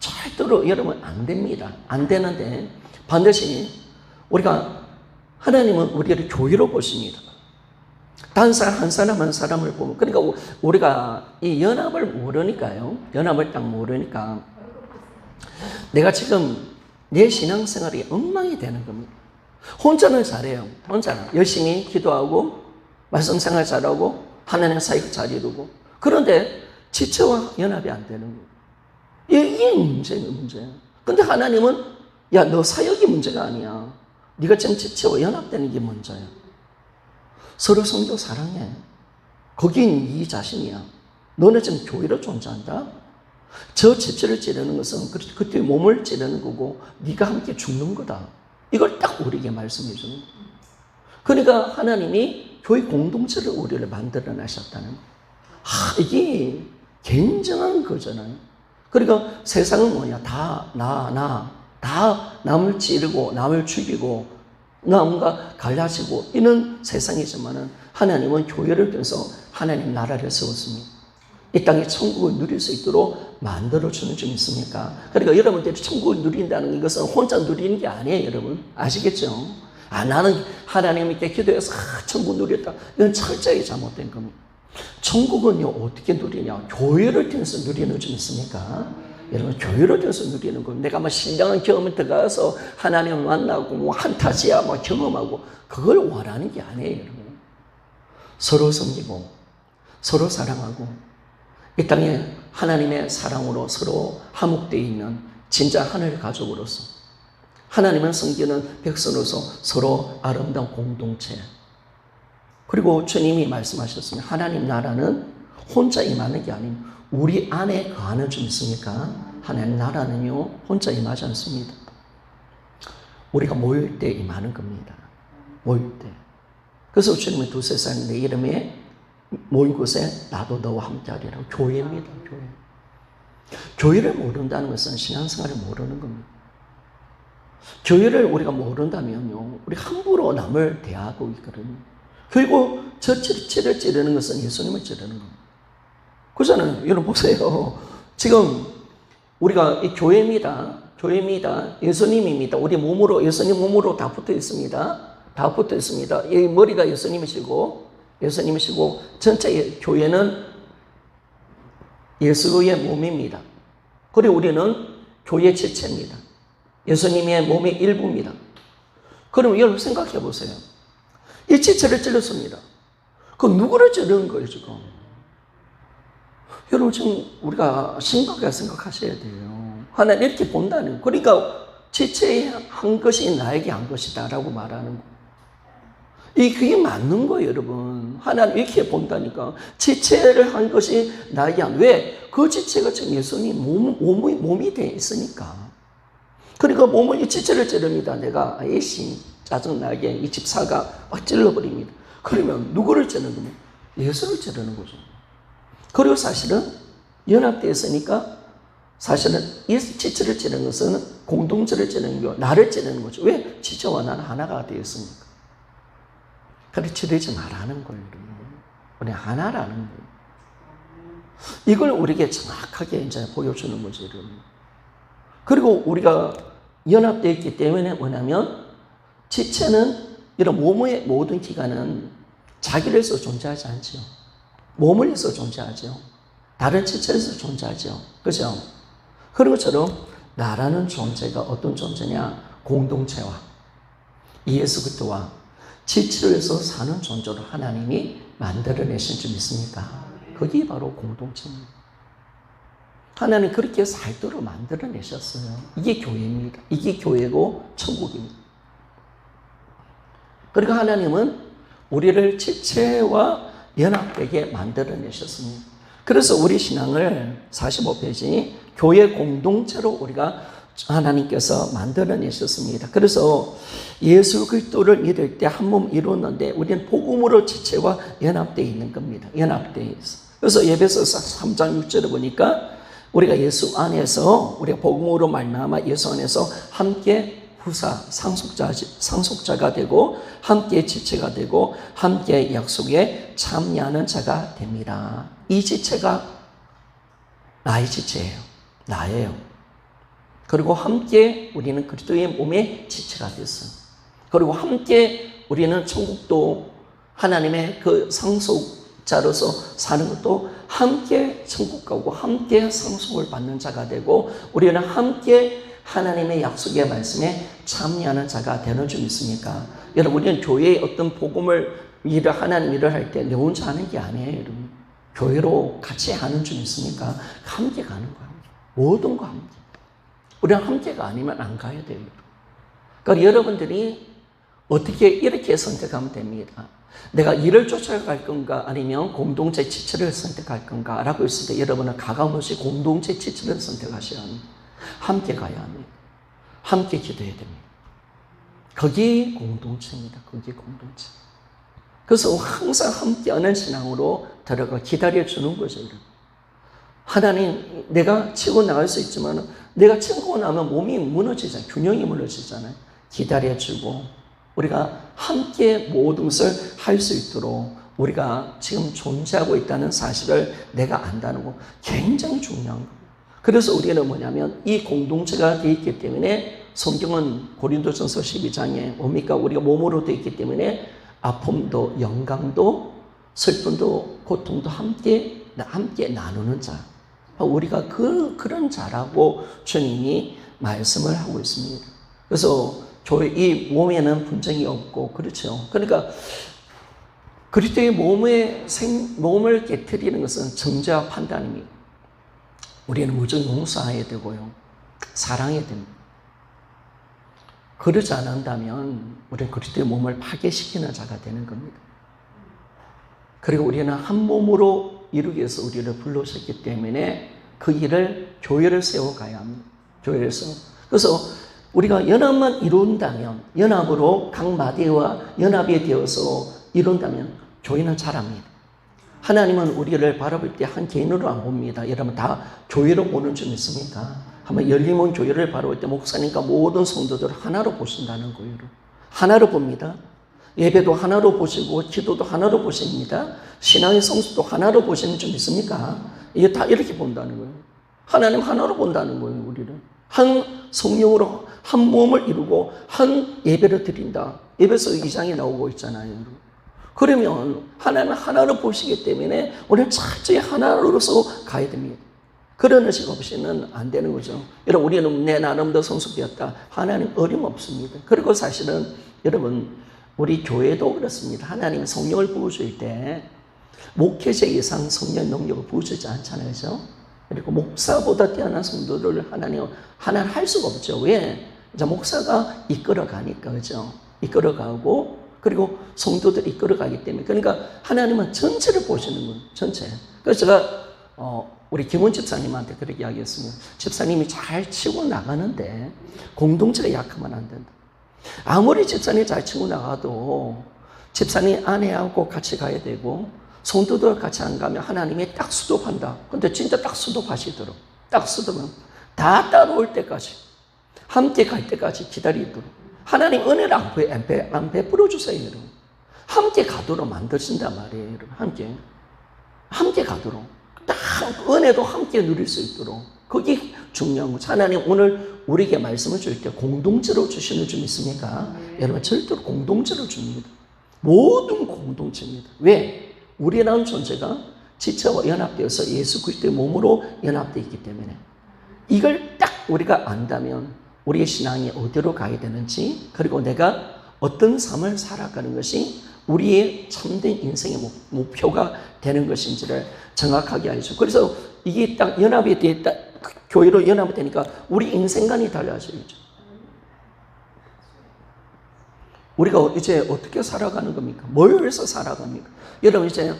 절대로 여러분 안 됩니다. 안 되는데 반드시 하나님은 우리를 교회로 보십니다. 다른 사람 한 사람 한 사람을 보면, 그러니까 우리가 이 연합을 모르니까요. 연합을 딱 모르니까 내가 지금 내 신앙생활이 엉망이 되는 겁니다. 혼자는 잘해요. 혼자는 열심히 기도하고 말씀 생활 잘하고 하나님 사역 잘 이루고, 그런데 지체와 연합이 안 되는 거예요. 이게 문제예요. 근데 하나님은 야, 너 사역이 문제가 아니야. 네가 지금 지체와 연합되는 게 문제야. 서로 성도 사랑해. 거긴 이 자신이야. 너는 지금 교회로 존재한다. 저 지체를 찌르는 것은 그때 몸을 찌르는 거고 네가 함께 죽는 거다. 이걸 딱 우리에게 말씀해 주는 거예요. 그러니까 하나님이 교회 공동체를 우리를 만들어 내셨다는 거예요. 이게 굉장한 거잖아요. 그러니까 세상은 뭐냐? 다 남을 찌르고 남을 죽이고 남과 갈라지고 이런 세상이지만은 하나님은 교회를 통해서 하나님 나라를 세웠습니다. 이 땅에 천국을 누릴 수 있도록 만들어주는 줄 믿습니까? 그러니까 여러분들이 천국을 누린다는 것은 혼자 누리는 게 아니에요, 여러분. 아시겠죠? 나는 하나님께 기도해서 천국 누렸다. 이건 철저히 잘못된 겁니다. 천국은요, 어떻게 누리냐? 교회를 통해서 누리는 줄 믿습니까? 여러분, 교회를 통해서 누리는 겁니다. 내가 뭐 신령한 경험에 들어가서 하나님을 만나고 뭐 한타지야 뭐 경험하고 그걸 원하는 게 아니에요, 여러분. 서로 섬기고 서로 사랑하고 이 땅에 하나님의 사랑으로 서로 화목되어 있는 진짜 하늘 가족으로서 하나님을 섬기는 백성으로서 서로 아름다운 공동체. 그리고 주님이 말씀하셨습니다. 하나님 나라는 혼자 임하는 게 아닌 우리 안에 거하는 줄 믿습니까? 하나님 나라는요 혼자 임하지 않습니다. 우리가 모일 때 임하는 겁니다. 모일 때. 그래서 주님은 두세 살 내 이름에 모인 곳에 나도 너와 함께 하리라고. 교회입니다. 교회. 교회를 모른다는 것은 신앙생활을 모르는 겁니다. 교회를 우리가 모른다면요 우리 함부로 남을 대하고 있거든요. 그리고 저 지체를 찌르는 것은 예수님을 찌르는 겁니다. 그렇잖아요. 여러분 보세요. 지금 우리가 이 교회입니다. 교회입니다. 예수님입니다. 우리 몸으로, 예수님 몸으로 다 붙어 있습니다. 다 붙어 있습니다. 이 머리가 예수님이시고 전체 교회는 예수의 몸입니다. 그리고 우리는 교회 지체입니다. 예수님의 몸의 일부입니다. 그럼 여러분 생각해 보세요. 이 지체를 찔렀습니다. 그럼 누구를 찌르는 거예요, 지금? 여러분 지금 우리가 심각하게 생각하셔야 돼요. 하나님 이렇게 본다는 거예요. 그러니까 지체에 한 것이 나에게 한 것이다라고 말하는 거예요. 그게 맞는 거예요, 여러분. 하나님 이렇게 본다니까. 지체를 한 것이 나에게 한. 왜? 그 지체가 지금 예수님 몸이 돼 있으니까. 그러니까 몸을 이 지체를 찌릅니다. 내가 애씨 짜증나게 이 집사가 막 찔러버립니다. 그러면 누구를 찌르는 거예요? 예수를 찌르는 거죠. 그리고 사실은 연합되어 있으니까 사실은 이 지체를 찌르는 것은 공동체를 찌르는 거고 나를 찌르는 거죠. 왜? 지체와 나는 하나가 되어 있으니까. 그렇게 찌르지 말라는 거예요. 우리 하나라는 거예요. 이걸 우리에게 정확하게 이제 보여주는 거죠. 여러분. 그리고 우리가 연합되어 있기 때문에 뭐냐면 지체는 이런 몸의 모든 기관은 자기를 위해서 존재하지 않죠. 몸을 위해서 존재하죠. 다른 지체를 위해서 존재하죠. 그죠? 그런 것처럼 나라는 존재가 어떤 존재냐? 공동체와 예수 그리스도와 지체를 위해서 사는 존재로 하나님이 만들어내신 줄 믿습니까? 그게 바로 공동체입니다. 하나님 그렇게 살도록 만들어내셨어요. 이게 교회입니다. 이게 교회고 천국입니다. 그리고 하나님은 우리를 지체와 연합되게 만들어내셨습니다. 그래서 우리 신앙을 45페이지 교회 공동체로 우리가 하나님께서 만들어내셨습니다. 그래서 예수 그리스도를 믿을 때 한 몸 이루었는데 우리는 복음으로 지체와 연합되어 있는 겁니다. 연합되어 있어. 그래서 에베소서 3장 6절에 보니까 우리가 예수 안에서 우리가 복음으로 말미암아 예수 안에서 함께 후사 상속자가 되고 함께 지체가 되고 함께 약속에 참여하는 자가 됩니다. 이 지체가 나의 지체예요. 나예요. 그리고 함께 우리는 그리스도의 몸의 지체가 됐어요. 그리고 함께 우리는 천국도 하나님의 그 상속자로서 사는 것도 함께 천국 가고 함께 상속을 받는 자가 되고 우리는 함께 하나님의 약속의 말씀에 참여하는 자가 되는 줄 믿습니까? 여러분, 우리는 교회의 어떤 복음을 하나님 일을 할 때 내 혼자 하는 게 아니에요, 여러분. 교회로 같이 하는 줄 믿습니까? 함께 가는 거예요. 모든 거 함께. 우리는 함께가 아니면 안 가야 돼요. 그러니까 여러분들이 어떻게 이렇게 선택하면 됩니다. 내가 일을 쫓아갈 건가 아니면 공동체 지체를 선택할 건가 라고 했을 때 여러분은 가감없이 공동체 지체를 선택하셔야 합니다. 함께 가야 합니다. 함께 기도해야 됩니다. 그게 공동체입니다. 그게 공동체. 그래서 항상 함께하는 신앙으로 들어가 기다려주는 거죠. 하나님, 내가 치고 나갈 수 있지만 내가 치고 나면 몸이 무너지잖아요. 균형이 무너지잖아요. 기다려주고 우리가 함께 모든 것을 할 수 있도록 우리가 지금 존재하고 있다는 사실을 내가 안다는 거 굉장히 중요한 거예요. 그래서 우리는 뭐냐면 이 공동체가 되어 있기 때문에 성경은 고린도전서 12장에 뭡니까? 우리가 몸으로 되어 있기 때문에 아픔도 영광도 슬픔도 고통도 함께 나누는 자. 우리가 그런 자라고 주님이 말씀을 하고 있습니다. 그래서 이 몸에는 분쟁이 없고 그렇죠. 그러니까 그리스도의 몸을 깨트리는 것은 정죄와 판단입니다. 우리는 무조건 용서해야 되고요. 사랑해야 됩니다. 그러지 않는다면 우리는 그리스도의 몸을 파괴시키는 자가 되는 겁니다. 그리고 우리는 한 몸으로 이루기 위해서 우리를 불러오셨기 때문에 그 일을 교회를 세워가야 합니다. 교회를 세워. 그래서 우리가 연합만 이룬다면, 연합으로 각 마디와 연합이 되어서 이룬다면 교회는 자랍니다. 하나님은 우리를 바라볼 때 한 개인으로 안 봅니다. 여러분 다 교회로 보는 줄 믿습니까? 한번 열림은 교회를 바라볼 때 목사님과 모든 성도들을 하나로 보신다는 거예요. 하나로 봅니다. 예배도 하나로 보시고 기도도 하나로 보십니다. 신앙의 성수도 하나로 보시는 줄 믿습니까? 이게 다 이렇게 본다는 거예요. 하나님 하나로 본다는 거예요. 우리를 한 성령으로 한 몸을 이루고 한 예배를 드린다. 에베소 2장에 나오고 있잖아요. 그러면 하나님은 하나로 보시기 때문에 우리는 철저히 하나로서 가야 됩니다. 그런 의식 없이는 안 되는 거죠. 여러분, 우리는 내 나름대로 성숙되었다. 하나님 어림없습니다. 그리고 사실은 여러분, 우리 교회도 그렇습니다. 하나님 성령을 부어줄 때 목회자 이상 성령 능력을 부어주지 않잖아요. 그렇죠? 그리고 목사보다 뛰어난 성도들을 하나님 할 수가 없죠. 왜? 이제 목사가 이끌어가니까, 그죠? 이끌어가고, 그리고 성도들이 이끌어가기 때문에. 그러니까 하나님은 전체를 보시는 거예요. 전체. 그래서 제가, 우리 김원 집사님한테 그렇게 이야기했습니다. 집사님이 잘 치고 나가는데 공동체가 약하면 안 된다. 아무리 집사님이 잘 치고 나가도 집사님 아내하고 같이 가야 되고 성도들 같이 안 가면 하나님이 딱 수도한다. 근데 진짜 딱 수도하시도록, 딱 수도면 다 따라올 때까지, 함께 갈 때까지 기다리도록 하나님 은혜를 안 베풀어 주세요, 여러분. 함께 가도록 만드신단 말이에요, 여러분. 함께 가도록. 딱 은혜도 함께 누릴 수 있도록. 그게 중요한 거죠. 하나님 오늘 우리에게 말씀을 줄 때 공동체로 주시는 줄 믿습니까? 여러분, 절대로 공동체로 줍니다. 모든 공동체입니다. 왜? 우리라는 존재가 지체와 연합되어서 예수 그리스도의 몸으로 연합되어 있기 때문에 이걸 딱 우리가 안다면 우리의 신앙이 어디로 가야 되는지, 그리고 내가 어떤 삶을 살아가는 것이 우리의 참된 인생의 목표가 되는 것인지를 정확하게 알죠. 그래서 이게 딱 연합이 되었다, 교회로 연합이 되니까 우리 인생관이 달라져야죠. 우리가 이제 어떻게 살아가는 겁니까? 뭘 위해서 살아갑니까? 여러분, 이제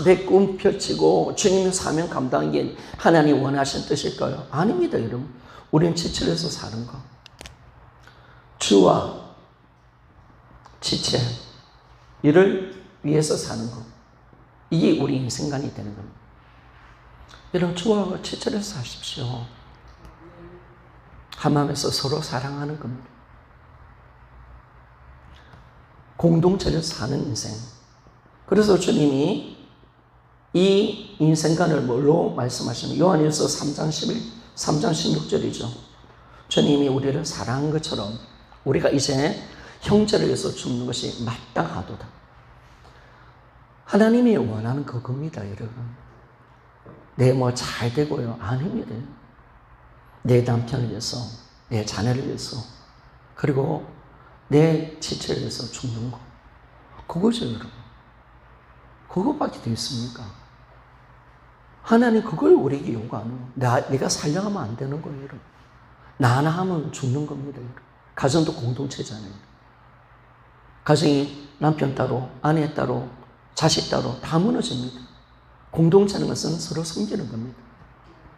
내 꿈 펼치고 주님의 사명 감당하는 게 하나님 원하신 뜻일까요? 아닙니다, 여러분. 우리는 지체해서 사는 거. 주와 지체, 이를 위해서 사는 거. 이게 우리 인생관이 되는 겁니다. 여러분, 주와 지체해서 사십시오. 한 마음에서 서로 사랑하는 겁니다. 공동체를 사는 인생. 그래서 주님이 이 인생관을 뭘로 말씀하시면 요한일서 3장 16절이죠. 주님이 우리를 사랑한 것처럼 우리가 이제 형제를 위해서 죽는 것이 마땅하도다. 하나님이 원하는 그겁니다, 여러분. 내 뭐 잘 되고요. 아닙니다. 내 남편을 위해서, 내 자녀를 위해서, 그리고 내 지체를 위해서 죽는 거. 그거죠, 여러분. 그거밖에 더 있습니까? 하나님 그걸 우리에게 요구하는 거예요. 내가 살려가면 안 되는 거예요, 여러분. 나나 하면 죽는 겁니다, 여러분. 가정도 공동체잖아요. 가정이 남편 따로, 아내 따로, 자식 따로 다 무너집니다. 공동체는 것은 서로 섬기는 겁니다.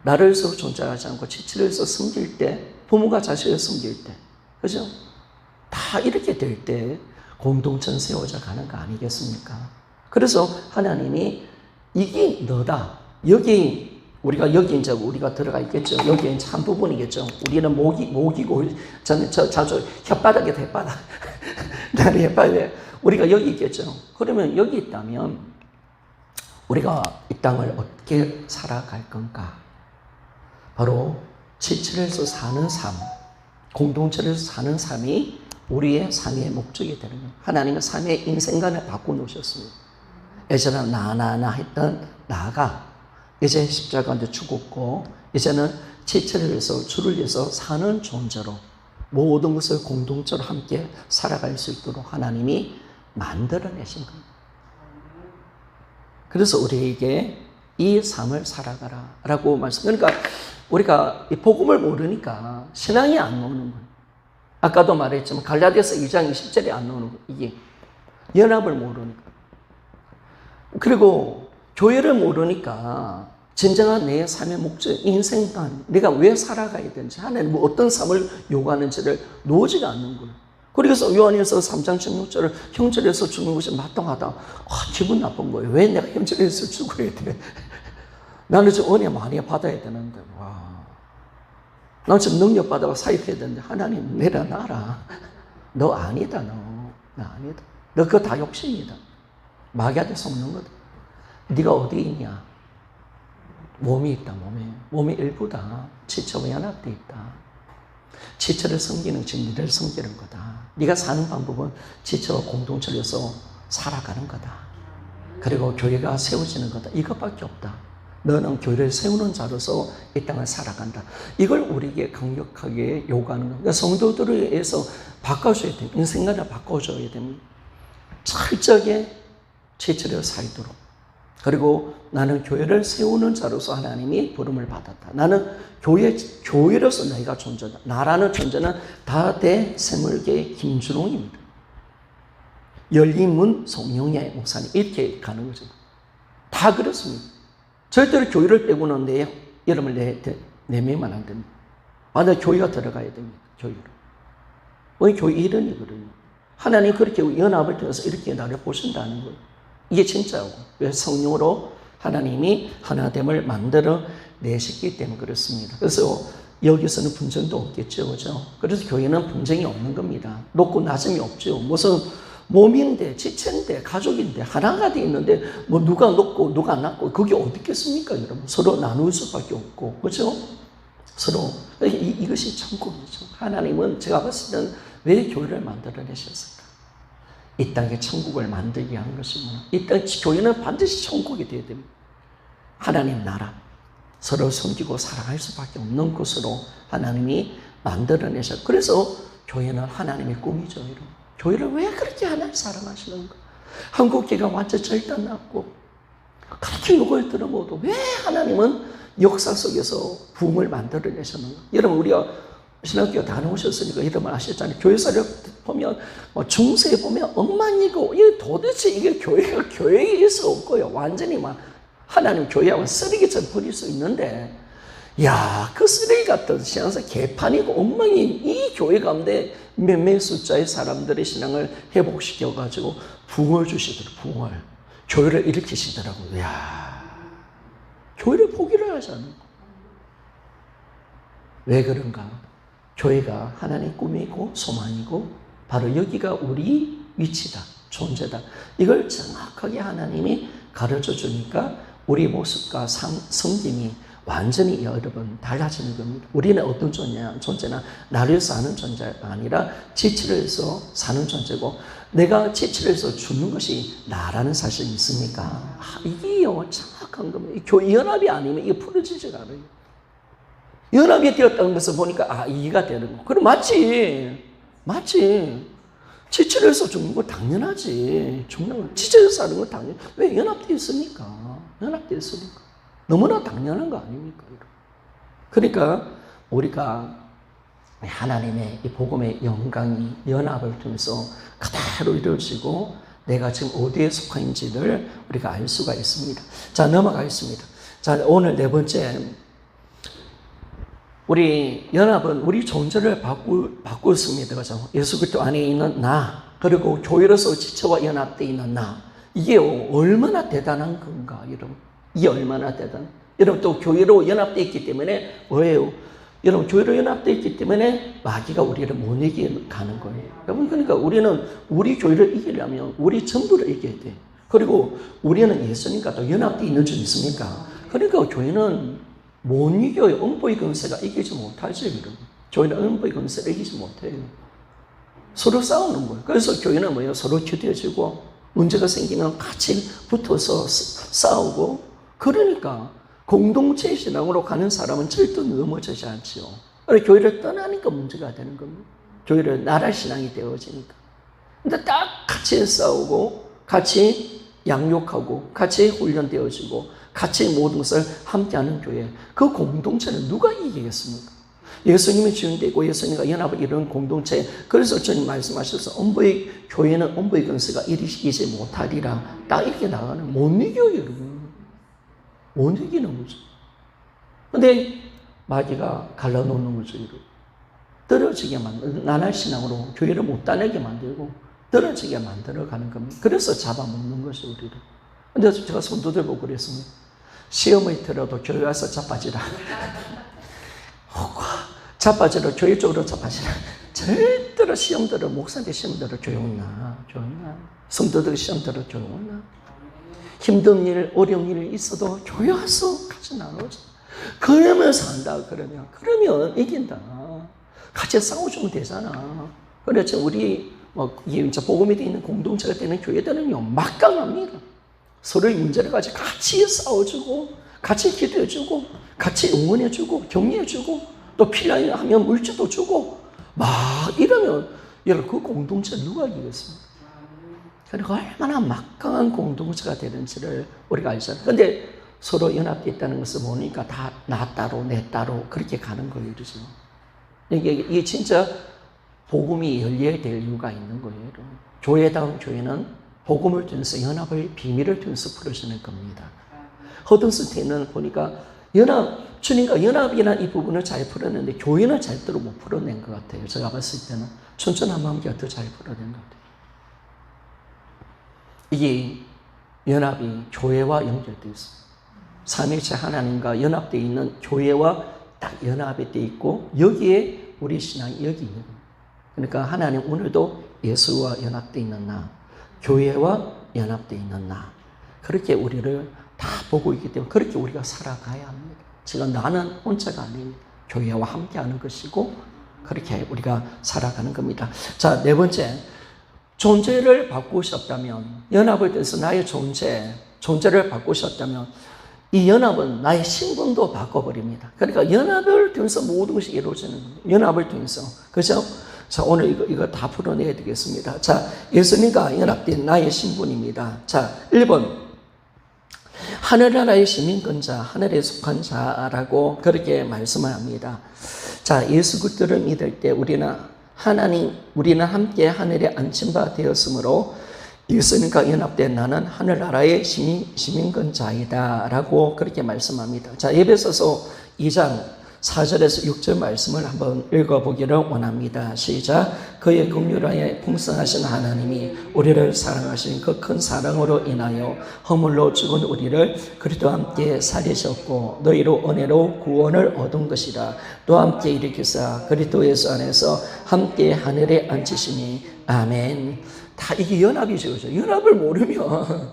나를 위해서 존재하지 않고 지체를 위해서 섬길 때, 부모가 자식을 섬길 때, 그죠? 다 이렇게 될 때 공동체는 세워져 가는 거 아니겠습니까? 그래서 하나님이 이게 너다. 우리가 들어가 있겠죠. 여기 이제 한 부분이겠죠. 우리는 목이고, 저는 자주 혓바닥에 혓바닥. 나는 혓바닥에. 우리가 여기 있겠죠. 그러면 여기 있다면, 우리가 이 땅을 어떻게 살아갈 건가? 바로 지체에서 사는 삶, 공동체에서 사는 삶이 우리의 삶의 목적이 되는 거예요. 하나님은 삶의 인생관을 바꿔놓으셨습니다. 예전에 나 했던 나가 이제 십자가에 죽었고, 이제는 지체를 위해서, 주를 위해서 사는 존재로 모든 것을 공동체로 함께 살아갈 수 있도록 하나님이 만들어내신 겁니다. 그래서 우리에게 이 삶을 살아가라 라고 말씀. 그러니까 우리가 이 복음을 모르니까 신앙이 안 나오는 거예요. 아까도 말했지만 갈라디아서 2장 20절에 안 나오는 거예요. 이게 연합을 모르니까. 그리고 교회를 모르니까 진정한 내 삶의 목적, 인생관, 내가 왜 살아가야 되는지, 하나님 어떤 삶을 요구하는지를 놓지가 않는 거예요. 그래서 요한일서 3장 16절을 형제에서 죽는 것이 마땅하다. 기분 나쁜 거예요. 왜 내가 형제에서 죽어야 돼? 나는 좀 은혜 많이 받아야 되는데, 나는 좀 능력 받아가 사역해야 되는데, 하나님 내려놔라. 너 아니다, 너 아니다. 너 그거 다 욕심이다. 마귀한테 속는 거다. 네가 어디 있냐? 몸이 있다, 몸의 일부다. 지체와 연합돼 있다. 지체를 섬기는 즉 니를 섬기는 거다. 네가 사는 방법은 지체와 공동체에서 살아가는 거다. 그리고 교회가 세워지는 거다. 이것밖에 없다. 너는 교회를 세우는 자로서 이 땅을 살아간다. 이걸 우리에게 강력하게 요구하는 겁니다. 그러니까 성도들을 위해서 바꿔줘야 됩니다. 인생관을 바꿔줘야 됩니다. 철저하게 지체를 살도록. 그리고 나는 교회를 세우는 자로서 하나님이 부름을 받았다. 나는 교회로서 내가 존재다. 나라는 존재는 다대 생물계의 김준홍입니다. 열린 문 송영야의 목사님. 이렇게 가는 거죠. 다 그렇습니다. 절대로 교회를 빼고는 내 이름을 내밀면 안 됩니다. 나 교회가 들어가야 됩니다. 교회로. 왜 교회 이름이거든요. 하나님 그렇게 연합을 통해서 이렇게 나를 보신다는 거예요. 이게 진짜고. 왜 성령으로 하나님이 하나됨을 만들어 내셨기 때문에 그렇습니다. 그래서 여기서는 분쟁도 없겠죠. 그죠? 그래서 교회는 분쟁이 없는 겁니다. 높고 낮음이 없죠. 무슨 몸인데, 지체인데, 가족인데, 하나가 돼 있는데, 뭐 누가 높고 누가 낮고, 그게 어디 있겠습니까, 여러분? 서로 나눌 수밖에 없고. 그죠? 서로. 이것이 천국이죠. 하나님은 제가 봤을 때는 왜 교회를 만들어내셨을까? 이 땅에 천국을 만들게 위한 것이구나. 이 땅 교회는 반드시 천국이 되어야 됩니다. 하나님 나라, 서로 섬기고 살아갈 수밖에 없는 곳으로 하나님이 만들어내셨고, 그래서 교회는 하나님의 꿈이죠. 여러분. 교회를 왜 그렇게 하나님 사랑하시는가? 한국교회가 완전 절단났고 그렇게 욕을 들어보도 왜 하나님은 역사 속에서 부흥을 만들어내셨는가? 여러분 우리가 신학교 다녀오셨으니까 여러분 아시잖아요. 교회사를 보면 중세에 보면 엉망이고 이게 도대체 이게 교회가 교회에 있을 수 없고요. 완전히 막 하나님 교회하고 쓰레기처럼 버릴 수 있는데, 그 쓰레기 같은 신앙사 개판이고 엉망인 이 교회 가운데 몇몇 숫자의 사람들의 신앙을 회복시켜가지고 부흥을 주시더라고요. 부흥을. 교회를 일으키시더라고요. 교회를 포기를 하지 않는 거. 왜 그런가? 교회가 하나님의 꿈이고 소망이고 바로 여기가 우리 위치다, 존재다. 이걸 정확하게 하나님이 가르쳐 주니까 우리 모습과 섬김이 완전히 여러분 달라지는 겁니다. 우리는 어떤 존재나 나를 위해서 사는 존재가 아니라 지체를 해서 사는 존재고, 내가 지체를 해서 죽는 것이 나라는 사실이 있습니까? 이게요 정확한 겁니다. 연합이 아니면 이게 풀어지지가 않아요. 연합이 되었다는 것을 보니까 이해가 되는 거. 그럼 맞지. 지체를 해서 죽는 거 당연하지. 죽는 거 지체해서 사는 거 당연. 왜 연합되어 있습니까? 너무나 당연한 거 아닙니까? 그러니까 우리가 하나님의 이 복음의 영광이 연합을 통해서 그대로 이루어지고 내가 지금 어디에 속한지를 우리가 알 수가 있습니다. 자, 넘어가겠습니다. 자, 오늘 네 번째, 우리 연합은 우리 존재를 바꾸었습니다. 그죠? 예수 그리스도 안에 있는 나, 그리고 교회로서 지체와 연합되어 있는 나, 이게 얼마나 대단한 건가, 여러분. 이게 얼마나 대단. 여러분 또 교회로 연합되어 있기 때문에 뭐예요? 여러분 교회로 연합되어 있기 때문에 마귀가 우리를 못 이겨가는 거예요. 여러분 그러니까 우리는 우리 교회를 이기려면 우리 전부를 이겨야 돼. 그리고 우리는 예수님과 또 연합되어 있는 줄 믿습니까? 그러니까 교회는 못 이겨요. 음보의 권세가 이기지 못하죠. 여러분. 교회는 음보의 권세를 이기지 못해요. 서로 싸우는 거예요. 그래서 교회는 뭐예요? 서로 기대어주고 문제가 생기면 같이 붙어서 싸우고, 그러니까 공동체 신앙으로 가는 사람은 절대 넘어지지 않지요. 교회를 떠나니까 문제가 되는 겁니다. 교회를 나라 신앙이 되어지니까. 근데 딱 같이 싸우고 같이 양육하고 같이 훈련되어지고 같이 모든 것을 함께하는 교회, 그 공동체는 누가 이기겠습니까? 예수님이 주인되고 예수님과 연합을 이루는 공동체. 그래서 주님 말씀하셔서 교회는 엄부의 권세가 이기지 못하리라. 딱 이렇게 나가는, 못 이겨요, 여러분. 못 이기는 거죠. 근데 마귀가 갈라놓는 거죠, 여러분. 떨어지게 만들고, 나날신앙으로 교회를 못 다니게 만들고 떨어지게 만들어가는 겁니다. 그래서 잡아먹는 것이 우리를. 근데 제가 손도들 보고 그랬습니다. 시험을 들어도 교회 와서 자빠지라. 자빠지라, 교회 쪽으로 자빠지라. 절대로 시험 들어, 목사한테 시험 들어 조용나. 성도들 시험 들어 조용나. 힘든 일, 어려운 일이 있어도 교회 와서 같이 나누자. 그러면서 한다, 그러면 이긴다. 같이 싸워주면 되잖아. 그래서 우리, 이제 복음이 되어 있는 공동체가 되는 교회들은요, 막강합니다. 서로의 문제를 가지고 같이 싸워주고, 같이 기도해주고, 같이 응원해주고, 격려해주고, 또 필요하면 물질도 주고, 막 이러면, 여러분, 그 공동체 누가 이기겠습니까? 그러니까 얼마나 막강한 공동체가 되는지를 우리가 알잖아요. 근데 서로 연합되어 있다는 것을 보니까 다 나 따로, 내 따로 그렇게 가는 거예요. 그렇죠? 이게 진짜 복음이 열려야 될 이유가 있는 거예요. 교회다운 교회는 복음을 통해서 연합의 비밀을 통해서 풀어주는 겁니다. 허든스테인은 보니까 주님과 연합이라는 이 부분을 잘 풀었는데 교회는 절대로 못 풀어낸 것 같아요. 제가 봤을 때는 천천한마음교가 더 잘 풀어낸 것 같아요. 이게 연합이 교회와 연결되어 있어요. 삼위일체 하나님과 연합되어 있는 교회와 딱 연합이 되어 있고, 여기에 우리 신앙이 여기 있는 거예요. 그러니까 하나님 오늘도 예수와 연합되어 있는 나, 교회와 연합되어 있는 나, 그렇게 우리를 다 보고 있기 때문에 그렇게 우리가 살아가야 합니다. 지금 나는 혼자가 아닙니다. 교회와 함께하는 것이고 그렇게 우리가 살아가는 겁니다. 자, 네 번째, 존재를 바꾸셨다면, 연합을 통해서 나의 존재를 바꾸셨다면 이 연합은 나의 신분도 바꿔버립니다. 그러니까 연합을 통해서 모든 것이 이루어지는 거예요. 연합을 통해서. 그죠? 자, 오늘 이거 다 풀어내야 되겠습니다. 자, 예수님과 연합된 나의 신분입니다. 자, 1번. 하늘나라의 시민권자, 하늘에 속한 자라고 그렇게 말씀을 합니다. 자, 예수 그리스도를 믿을 때 우리는 함께 하늘에 안친 바 되었으므로 예수님과 연합된 나는 하늘나라의 시민권자이다 라고 그렇게 말씀합니다. 자, 에베소서 2장 4절에서 6절 말씀을 한번 읽어보기를 원합니다. 시작. 그의 긍휼하에 풍성하신 하나님이 우리를 사랑하신 그 큰 사랑으로 인하여 허물로 죽은 우리를 그리스도와 함께 살리셨고 너희로 은혜로 구원을 얻은 것이라. 또 함께 일으키사 그리스도 예수 안에서 함께 하늘에 앉히시니. 아멘. 다 이게 연합이죠. 그렇죠? 연합을 모르면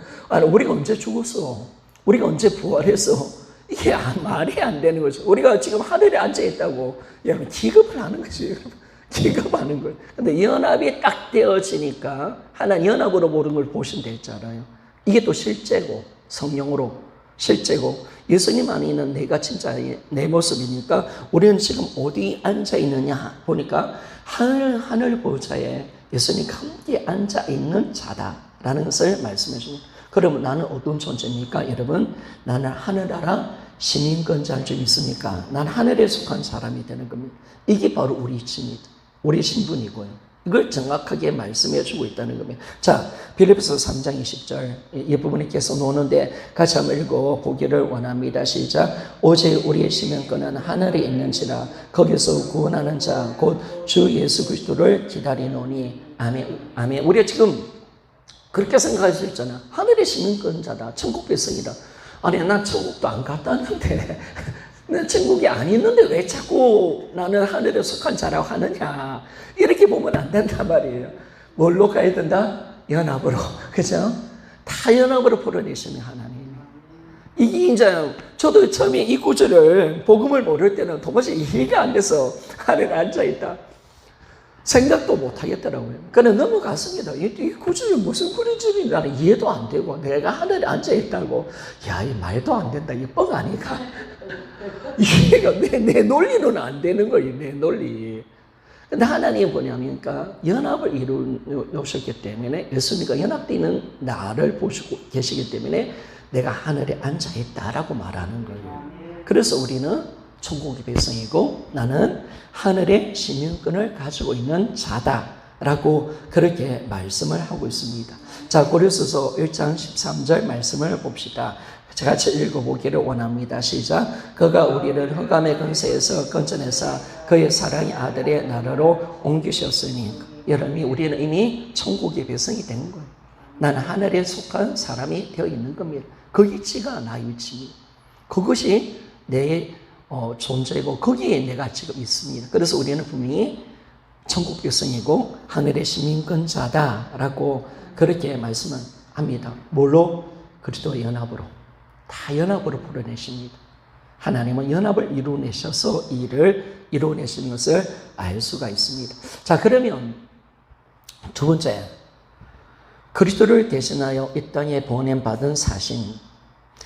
우리가 언제 죽었어? 우리가 언제 부활했어? 이게 말이 안 되는 거죠. 우리가 지금 하늘에 앉아 있다고 여러분 기겁을 하는 거죠. 여러분. 기겁하는 거예요. 근데 연합이 딱 되어지니까 하나님 연합으로 모든 걸 보신다 했잖아요. 이게 또 실제고 성령으로 실제고 예수님 안에 있는 내가 진짜 내 모습이니까 우리는 지금 어디 앉아 있느냐 보니까 하늘 보좌에 예수님과 함께 앉아 있는 자다라는 것을 말씀해 줍니다. 그러면 나는 어떤 존재입니까? 여러분, 나는 하늘나라 시민권자일 줄 믿습니까? 난 하늘에 속한 사람이 되는 겁니다. 이게 바로 우리 입니다. 우리 신분이고요. 이걸 정확하게 말씀해 주고 있다는 겁니다. 자, 빌립보서 3장 20절 이 부분에 계속 노는데 같이 한번 읽어보기를 원합니다. 시작. 오직 우리의 시민권은 하늘에 있는지라 거기서 구원하는 자 곧 주 예수 그리스도를 기다리노니. 아멘. 아멘. 우리가 지금 그렇게 생각할 수 있잖아. 하늘의 시민권자다. 천국 백성이다. 아니 난 천국도 안 갔다 왔는데 난 천국이 안 있는데 왜 자꾸 나는 하늘에 속한 자라고 하느냐. 이렇게 보면 안 된단 말이에요. 뭘로 가야 된다? 연합으로. 그죠? 다 연합으로 풀어내시는 하나님. 이게 이제 저도 처음에 이 구절을 복음을 모를 때는 도무지 이해가 안 돼서 하늘에 앉아있다. 생각도 못 하겠더라고요. 그래 넘어갔습니다. 이 구절이 무슨 구절인지 나는 이해도 안 되고 내가 하늘에 앉아있다고 야, 이 말도 안 된다. 이 뻥 아니까. 이해가 내 논리는 안 되는 거예요. 내 논리. 근데 하나님이 뭐냐면 연합을 이루셨기 때문에 예수님과 연합되는 나를 보시고 계시기 때문에 내가 하늘에 앉아있다라고 말하는 거예요. 그래서 우리는 천국의 백성이고 나는 하늘의 시민권을 가지고 있는 자다라고 그렇게 말씀을 하고 있습니다. 자, 고린도서 1장 13절 말씀을 봅시다. 같이 읽어보기를 원합니다. 시작. 그가 우리를 흑암의 권세에서 건져내사 그의 사랑의 아들의 나라로 옮기셨으니. 여러분이 우리는 이미 천국의 백성이 된 거예요. 나는 하늘에 속한 사람이 되어 있는 겁니다. 그 위치가 나의 위치입니다. 그것이 내 존재고 거기에 내가 지금 있습니다. 그래서 우리는 분명히 천국 백성이고 하늘의 시민권자다라고 그렇게 말씀을 합니다. 뭘로? 그리스도 연합으로. 다 연합으로 풀어내십니다. 하나님은 연합을 이루어내셔서 이 일을 이루어내시는 것을 알 수가 있습니다. 자, 그러면 두 번째, 그리스도를 대신하여 이 땅에 보냄받은 사신.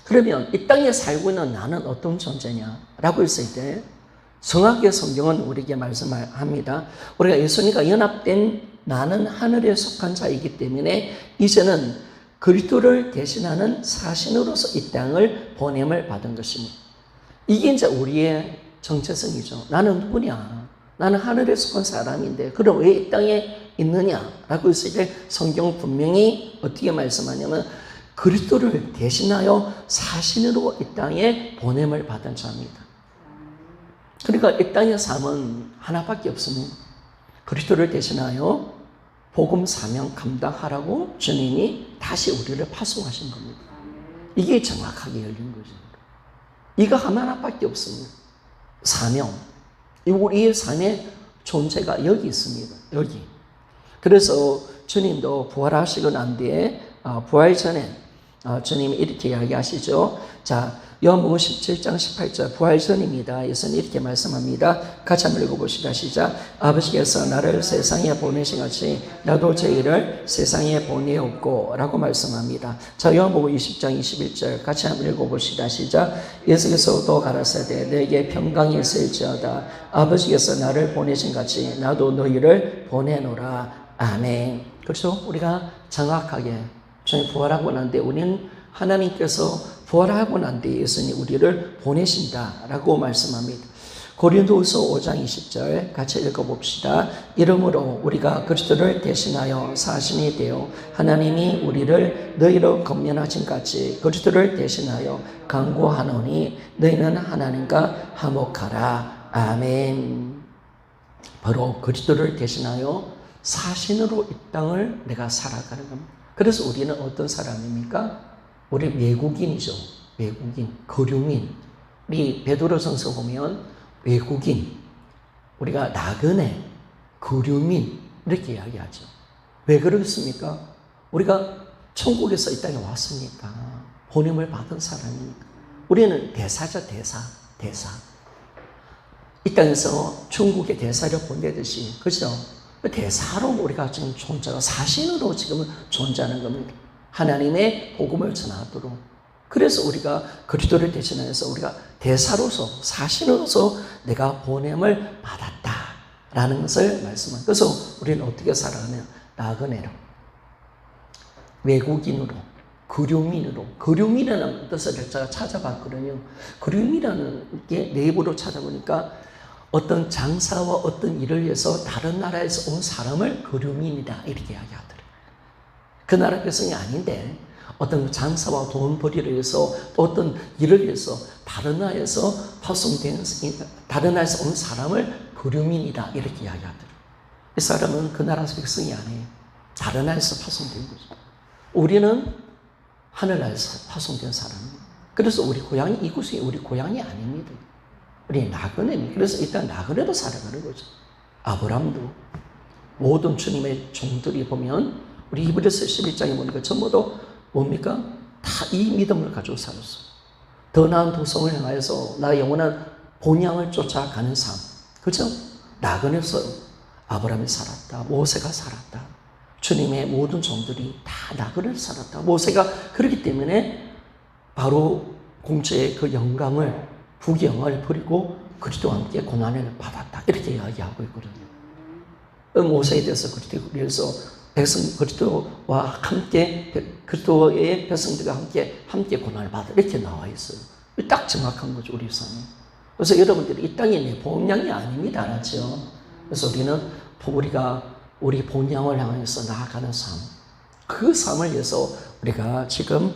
그러면 이 땅에 살고 있는 나는 어떤 존재냐라고 했을 때 정확하게 성경은 우리에게 말씀합니다. 우리가 예수님과 연합된 나는 하늘에 속한 자이기 때문에 이제는 그리스도를 대신하는 사신으로서 이 땅을 보냄을 받은 것입니다. 이게 이제 우리의 정체성이죠. 나는 누구냐? 나는 하늘에 속한 사람인데 그럼 왜 이 땅에 있느냐라고 했을 때 성경 분명히 어떻게 말씀하냐면 그리스도를 대신하여 사신으로 이 땅에 보냄을 받은 자입니다. 그러니까 이 땅의 삶은 하나밖에 없습니다. 그리스도를 대신하여 복음 사명 감당하라고 주님이 다시 우리를 파송하신 겁니다. 이게 정확하게 열린 거죠. 이거 하나밖에 없습니다. 사명. 우리의 삶의 존재가 여기 있습니다. 여기. 그래서 주님도 부활하시고 난 뒤에 부활 전에 주님이 이렇게 이야기하시죠. 자, 요한복음 17장 18절 부활 전입니다. 예수님 이렇게 말씀합니다. 같이 한번 읽어보시다. 시작. 아버지께서 나를 세상에 보내신 같이 나도 저희를 세상에 보내었고 라고 말씀합니다. 자, 요한복음 20장 21절 같이 한번 읽어보시다. 시작. 예수께서 또 가라사대 내게 평강이 있을지어다 아버지께서 나를 보내신 같이 나도 너희를 보내노라. 아멘. 그래서 우리가 정확하게 주님 부활하고 난 뒤에 우리는 하나님께서 부활하고 난 뒤에 예수님 우리를 보내신다라고 말씀합니다. 고린도후서 5장 20절 같이 읽어봅시다. 이러므로 우리가 그리스도를 대신하여 사신이 되어 하나님이 우리를 너희로 건면하신 같이 그리스도를 대신하여 간구하노니 너희는 하나님과 화목하라. 아멘. 바로 그리스도를 대신하여 사신으로 이 땅을 내가 살아가는 겁니다. 그래서 우리는 어떤 사람입니까? 우리 외국인이죠. 외국인, 거류민. 우리 베드로전서 보면 외국인, 우리가 나그네, 거류민 이렇게 이야기하죠. 왜 그렇습니까? 우리가 천국에서 이 땅에 왔으니까 보냄을 받은 사람이니까 우리는 대사죠, 대사. 이 땅에서 중국의 대사를 보내듯이, 그죠? 대사로 우리가 지금 존재하고 사신으로 지금 존재하는 겁니다. 하나님의 복음을 전하도록. 그래서 우리가 그리스도를 대신해서 우리가 대사로서, 사신으로서 내가 보냄을 받았다라는 것을 말씀합니다. 그래서 우리는 어떻게 살아가냐? 나그네로, 외국인으로, 그류민으로. 그류민이라는 뜻을 제가 찾아봤거든요. 그류민이라는 게 내부로 찾아보니까 어떤 장사와 어떤 일을 위해서 다른 나라에서 온 사람을 그류민이다 이렇게 이야기하더래요. 그 나라 백성이 아닌데 어떤 장사와 돈벌이를 위해서 또 어떤 일을 위해서 다른 나라에서 온 사람을 그류민이다 이렇게 이야기하더래요. 이 사람은 그 나라 백성이 아니에요. 다른 나라에서 파송된 거죠. 우리는 하늘나라에서 파송된 사람입니다. 그래서 우리 고향이 이곳이 우리 고향이 아닙니다. 우리 나그네입니다. 그래서 일단 나그네로 살아가는 거죠. 아브라함도 모든 주님의 종들이 보면 우리 히브리서 11장에 보니까 전부 다 뭡니까? 다 이 믿음을 가지고 살았어요. 더 나은 도성을 향하여서 나의 영원한 본향을 쫓아가는 삶. 그렇죠? 나그네에서 아브라함이 살았다. 모세가 살았다. 주님의 모든 종들이 다 나그네를 살았다. 모세가 그렇기 때문에 바로 공주의 그 영광을 부경을 버리고 그리스도와 함께 고난을 받았다. 이렇게 이야기하고 있거든요. 모세에 대해서 그리스도에서 그리스도와 함께 그리스도의 백성들과 함께 고난을 받아 이렇게 나와 있어요. 딱 정확한 거죠, 우리 삶이. 그래서 여러분들이 이 땅이 내 본향이 아닙니다, 알았죠? 그래서 우리 본향을 향해서 나아가는 삶, 그 삶을 위해서 우리가 지금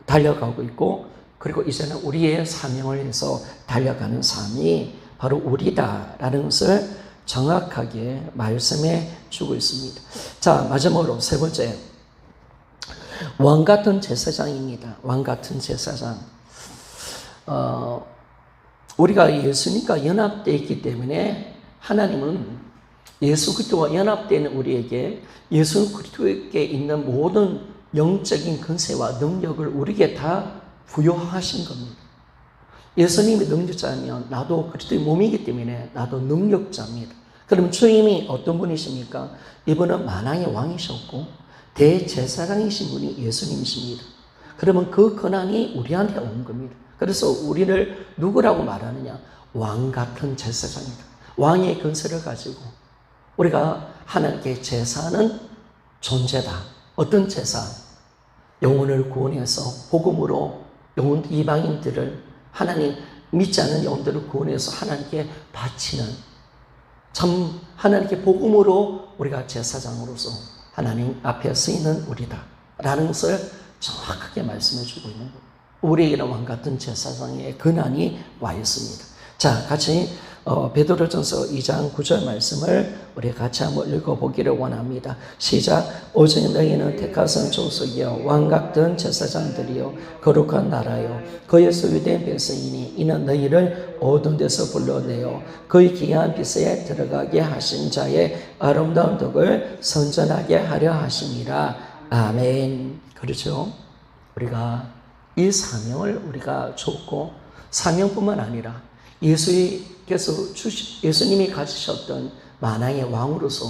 달려가고 있고, 그리고 이제는 우리의 사명을 위해서 달려가는 삶이 바로 우리다라는 것을 정확하게 말씀해 주고 있습니다. 자, 마지막으로 세 번째, 왕 같은 제사장입니다. 왕 같은 제사장. 우리가 예수님과 연합되어 있기 때문에 하나님은 예수 그리스도와 연합되는 우리에게 예수 그리스도에게 있는 모든 영적인 권세와 능력을 우리에게 다 부여하신 겁니다. 예수님이 능력자면 나도 그리스도의 몸이기 때문에 나도 능력자입니다. 그럼 주님이 어떤 분이십니까? 이분은 만왕의 왕이셨고 대제사장이신 분이 예수님이십니다. 그러면 그 권한이 우리한테 온 겁니다. 그래서 우리를 누구라고 말하느냐? 왕 같은 제사장이다. 왕의 권세를 가지고 우리가 하나님께 제사하는 존재다. 어떤 제사? 영혼을 구원해서 복음으로 이방인들을 하나님 믿지 않는 영혼들을 구원해서 하나님께 바치는 참 하나님께 복음으로 우리가 제사장으로서 하나님 앞에 쓰이는 우리다 라는 것을 정확하게 말씀해 주고 있는 거예요. 우리에게는 왕같은 제사장의 권한이 와 있습니다. 자, 같이 베드로전서 2장 9절 말씀을 우리 같이 한번 읽어보기를 원합니다. 시작. 오직 너희는 택하신 족속이요 왕 같은 제사장들이요 거룩한 나라요 그의 소유된 백성이니 이는 너희를 어두운 데서 불러내어 그의 귀한 빛에 들어가게 하신 자의 아름다운 덕을 선전하게 하려 하심이라. 아멘. 그렇죠? 우리가 이 사명을 우리가 줬고, 사명뿐만 아니라 예수님이 가지셨던 만왕의 왕으로서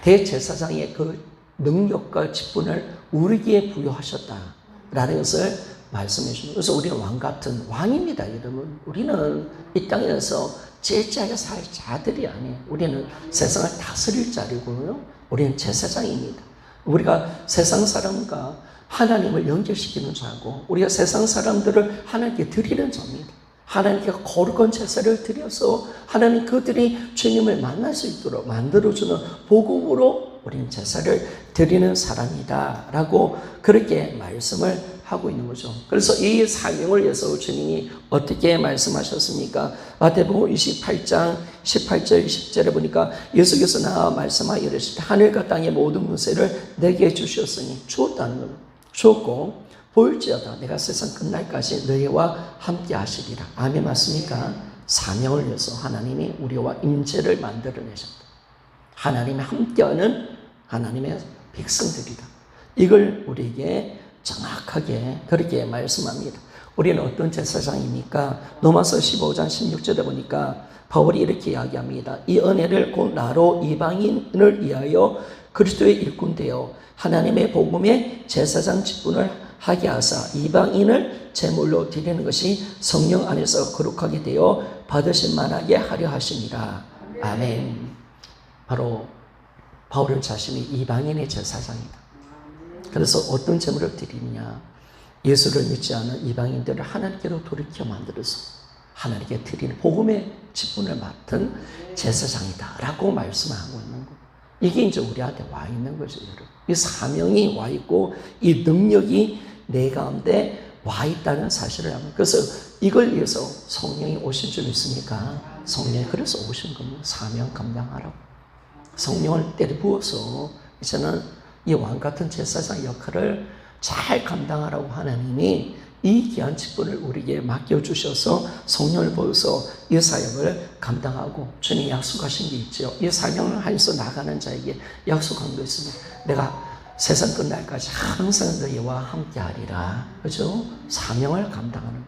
대제사장의 그 능력과 직분을 우리에게 부여하셨다라는 것을 말씀해 주는. 그래서 우리는 왕 같은 왕입니다, 여러분. 우리는 이 땅에서 제자가 살 자들이 아니에요. 우리는 세상을 다스릴 자리고요. 우리는 제사장입니다. 우리가 세상 사람과 하나님을 연결시키는 자고, 우리가 세상 사람들을 하나님께 드리는 자입니다. 하나님께 거룩한 제사를 드려서 하나님 그들이 주님을 만날 수 있도록 만들어주는 복음으로 우리는 제사를 드리는 사람이다 라고 그렇게 말씀을 하고 있는 거죠. 그래서 이 사명을 위해서 주님이 어떻게 말씀하셨습니까? 마태복음 28장 18절 20절에 보니까 예수께서 나와 말씀하여 이르시되 하늘과 땅의 모든 문세를 내게 주셨으니 주었다는 겁니다. 주었고 볼지어다 내가 세상 끝날까지 너희와 함께 하시리라. 아멘. 맞습니까? 사명을 위해서 하나님이 우리와 임재를 만들어내셨다. 하나님이 함께하는 하나님의 백성들이다. 이걸 우리에게 정확하게 그렇게 말씀합니다. 우리는 어떤 제사장입니까? 로마서 15장 16절에 보니까 바울이 이렇게 이야기합니다. 이 은혜를 곧 나로 이방인을 위하여 그리스도의 일꾼 되어 하나님의 복음의 제사장 직분을 하게 하사 이방인을 제물로 드리는 것이 성령 안에서 거룩하게 되어 받으실 만하게 하려 하심이라. 아멘. 바로 바울 자신이 이방인의 제사장이다. 그래서 어떤 제물을 드리느냐? 예수를 믿지 않은 이방인들을 하나님께로 돌이켜 만들어서 하나님께 드리는 복음의 직분을 맡은 제사장이다라고 말씀하고 있는 것. 이게 이제 우리한테 와 있는 거죠, 여러분. 이 사명이 와 있고 이 능력이 내 가운데 와 있다는 사실을 합니다. 그래서 이걸 위해서 성령이 오신 줄 믿습니까? 성령이 그래서 오신 겁니다. 사명 감당하라고. 성령을 때려부어서 이제는 이 왕같은 제사장 역할을 잘 감당하라고 하나님이 이 귀한 직분을 우리에게 맡겨주셔서 성령을 부어서 이 사역을 감당하고 주님이 약속하신 게 있죠. 이 사명을 하면서 나가는 자에게 약속한 거 있습니다. 내가 세상 끝날까지 항상 너희와 함께하리라. 그죠? 사명을 감당하는 거.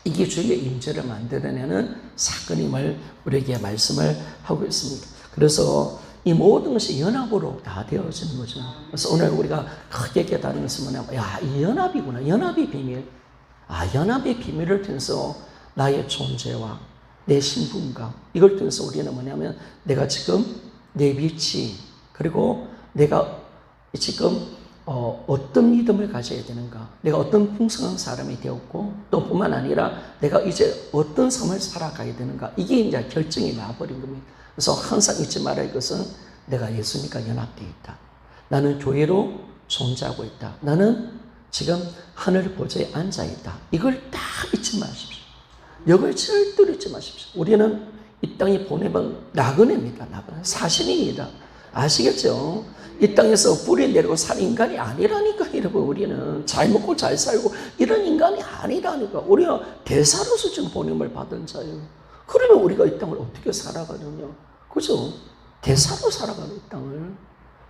이게 주의 임재를 만들어내는 사건임을 우리에게 말씀을 하고 있습니다. 그래서 이 모든 것이 연합으로 다 되어지는 거죠. 그래서 오늘 우리가 크게 깨달은 것은 뭐냐면, 야, 이 연합이구나. 연합의 비밀. 연합의 비밀을 통해서 나의 존재와 내 신분감, 이걸 통해서 우리는 뭐냐면, 내가 지금 내 위치, 그리고 내가 지금 어떤 믿음을 가져야 되는가, 내가 어떤 풍성한 사람이 되었고, 또 뿐만 아니라 내가 이제 어떤 삶을 살아가야 되는가, 이게 이제 결정이 나버린 겁니다. 그래서 항상 잊지 말아야 할 것은 내가 예수님과 연합되어 있다. 나는 교회로 존재하고 있다. 나는 지금 하늘 보좌에 앉아 있다. 이걸 다 잊지 마십시오. 이걸 절대로 잊지 마십시오. 우리는 이 땅에 보내면 나그네입니다. 나그네. 사신입니다. 아시겠죠? 이 땅에서 뿌리 내리고 살 인간이 아니라니까, 여러분. 우리는 잘 먹고 잘 살고 이런 인간이 아니라니까. 우리가 대사로서 지금 보냄을 받은 자예요. 그러면 우리가 이 땅을 어떻게 살아가느냐? 그죠? 대사로 살아가는 이 땅을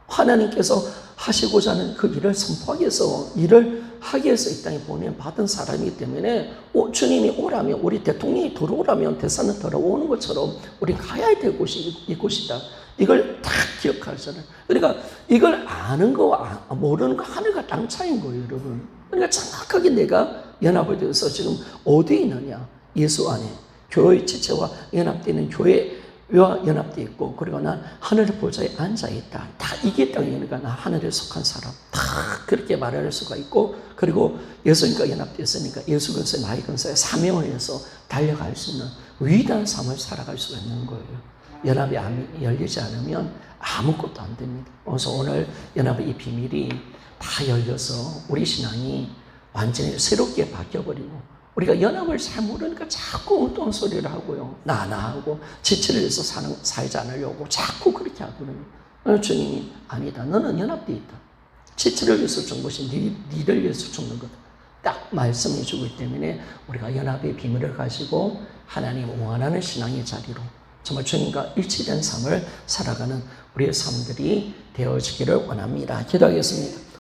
하나님께서 하시고자 하는 그 일을 선포하기 위해서, 일을 하기 위해서 이 땅에 보냄 받은 사람이기 때문에 주님이 오라면, 우리 대통령이 들어오라면 대사는 들어오는 것처럼 우리 가야 될 곳이 이곳이다. 이걸 다 기억하잖아요. 그러니까 이걸 아는 거와 모르는 거 하늘과 땅 차이인 거예요, 여러분. 그러니까 정확하게 내가 연합을 되어서 지금 어디에 있느냐? 예수 안에. 교회의 지체와 연합되는 교회와 연합되어 있고, 그리고 난 하늘 보좌에 앉아있다. 다 이게 땅이니까 나 하늘에 속한 사람. 다 그렇게 말할 수가 있고, 그리고 예수님과 연합되었으니까 예수 근세, 나의 근세에 사명을 해서 달려갈 수 있는 위대한 삶을 살아갈 수가 있는 거예요. 연합이 열리지 않으면 아무것도 안 됩니다. 그래서 오늘 연합의 이 비밀이 다 열려서 우리 신앙이 완전히 새롭게 바뀌어버리고, 우리가 연합을 잘 모르니까 자꾸 엉뚱한 소리를 하고요. 나하고 지체를 위해서 살지 않으려고 자꾸 그렇게 하거든요. 주님이 아니다. 너는 연합되어 있다. 지체를 위해서 죽은 것이 니를 위해서 죽는 거다. 딱 말씀해 주기 때문에 우리가 연합의 비밀을 가지고 하나님 원하는 신앙의 자리로 정말 주님과 일치된 삶을 살아가는 우리의 삶들이 되어지기를 원합니다. 기도하겠습니다.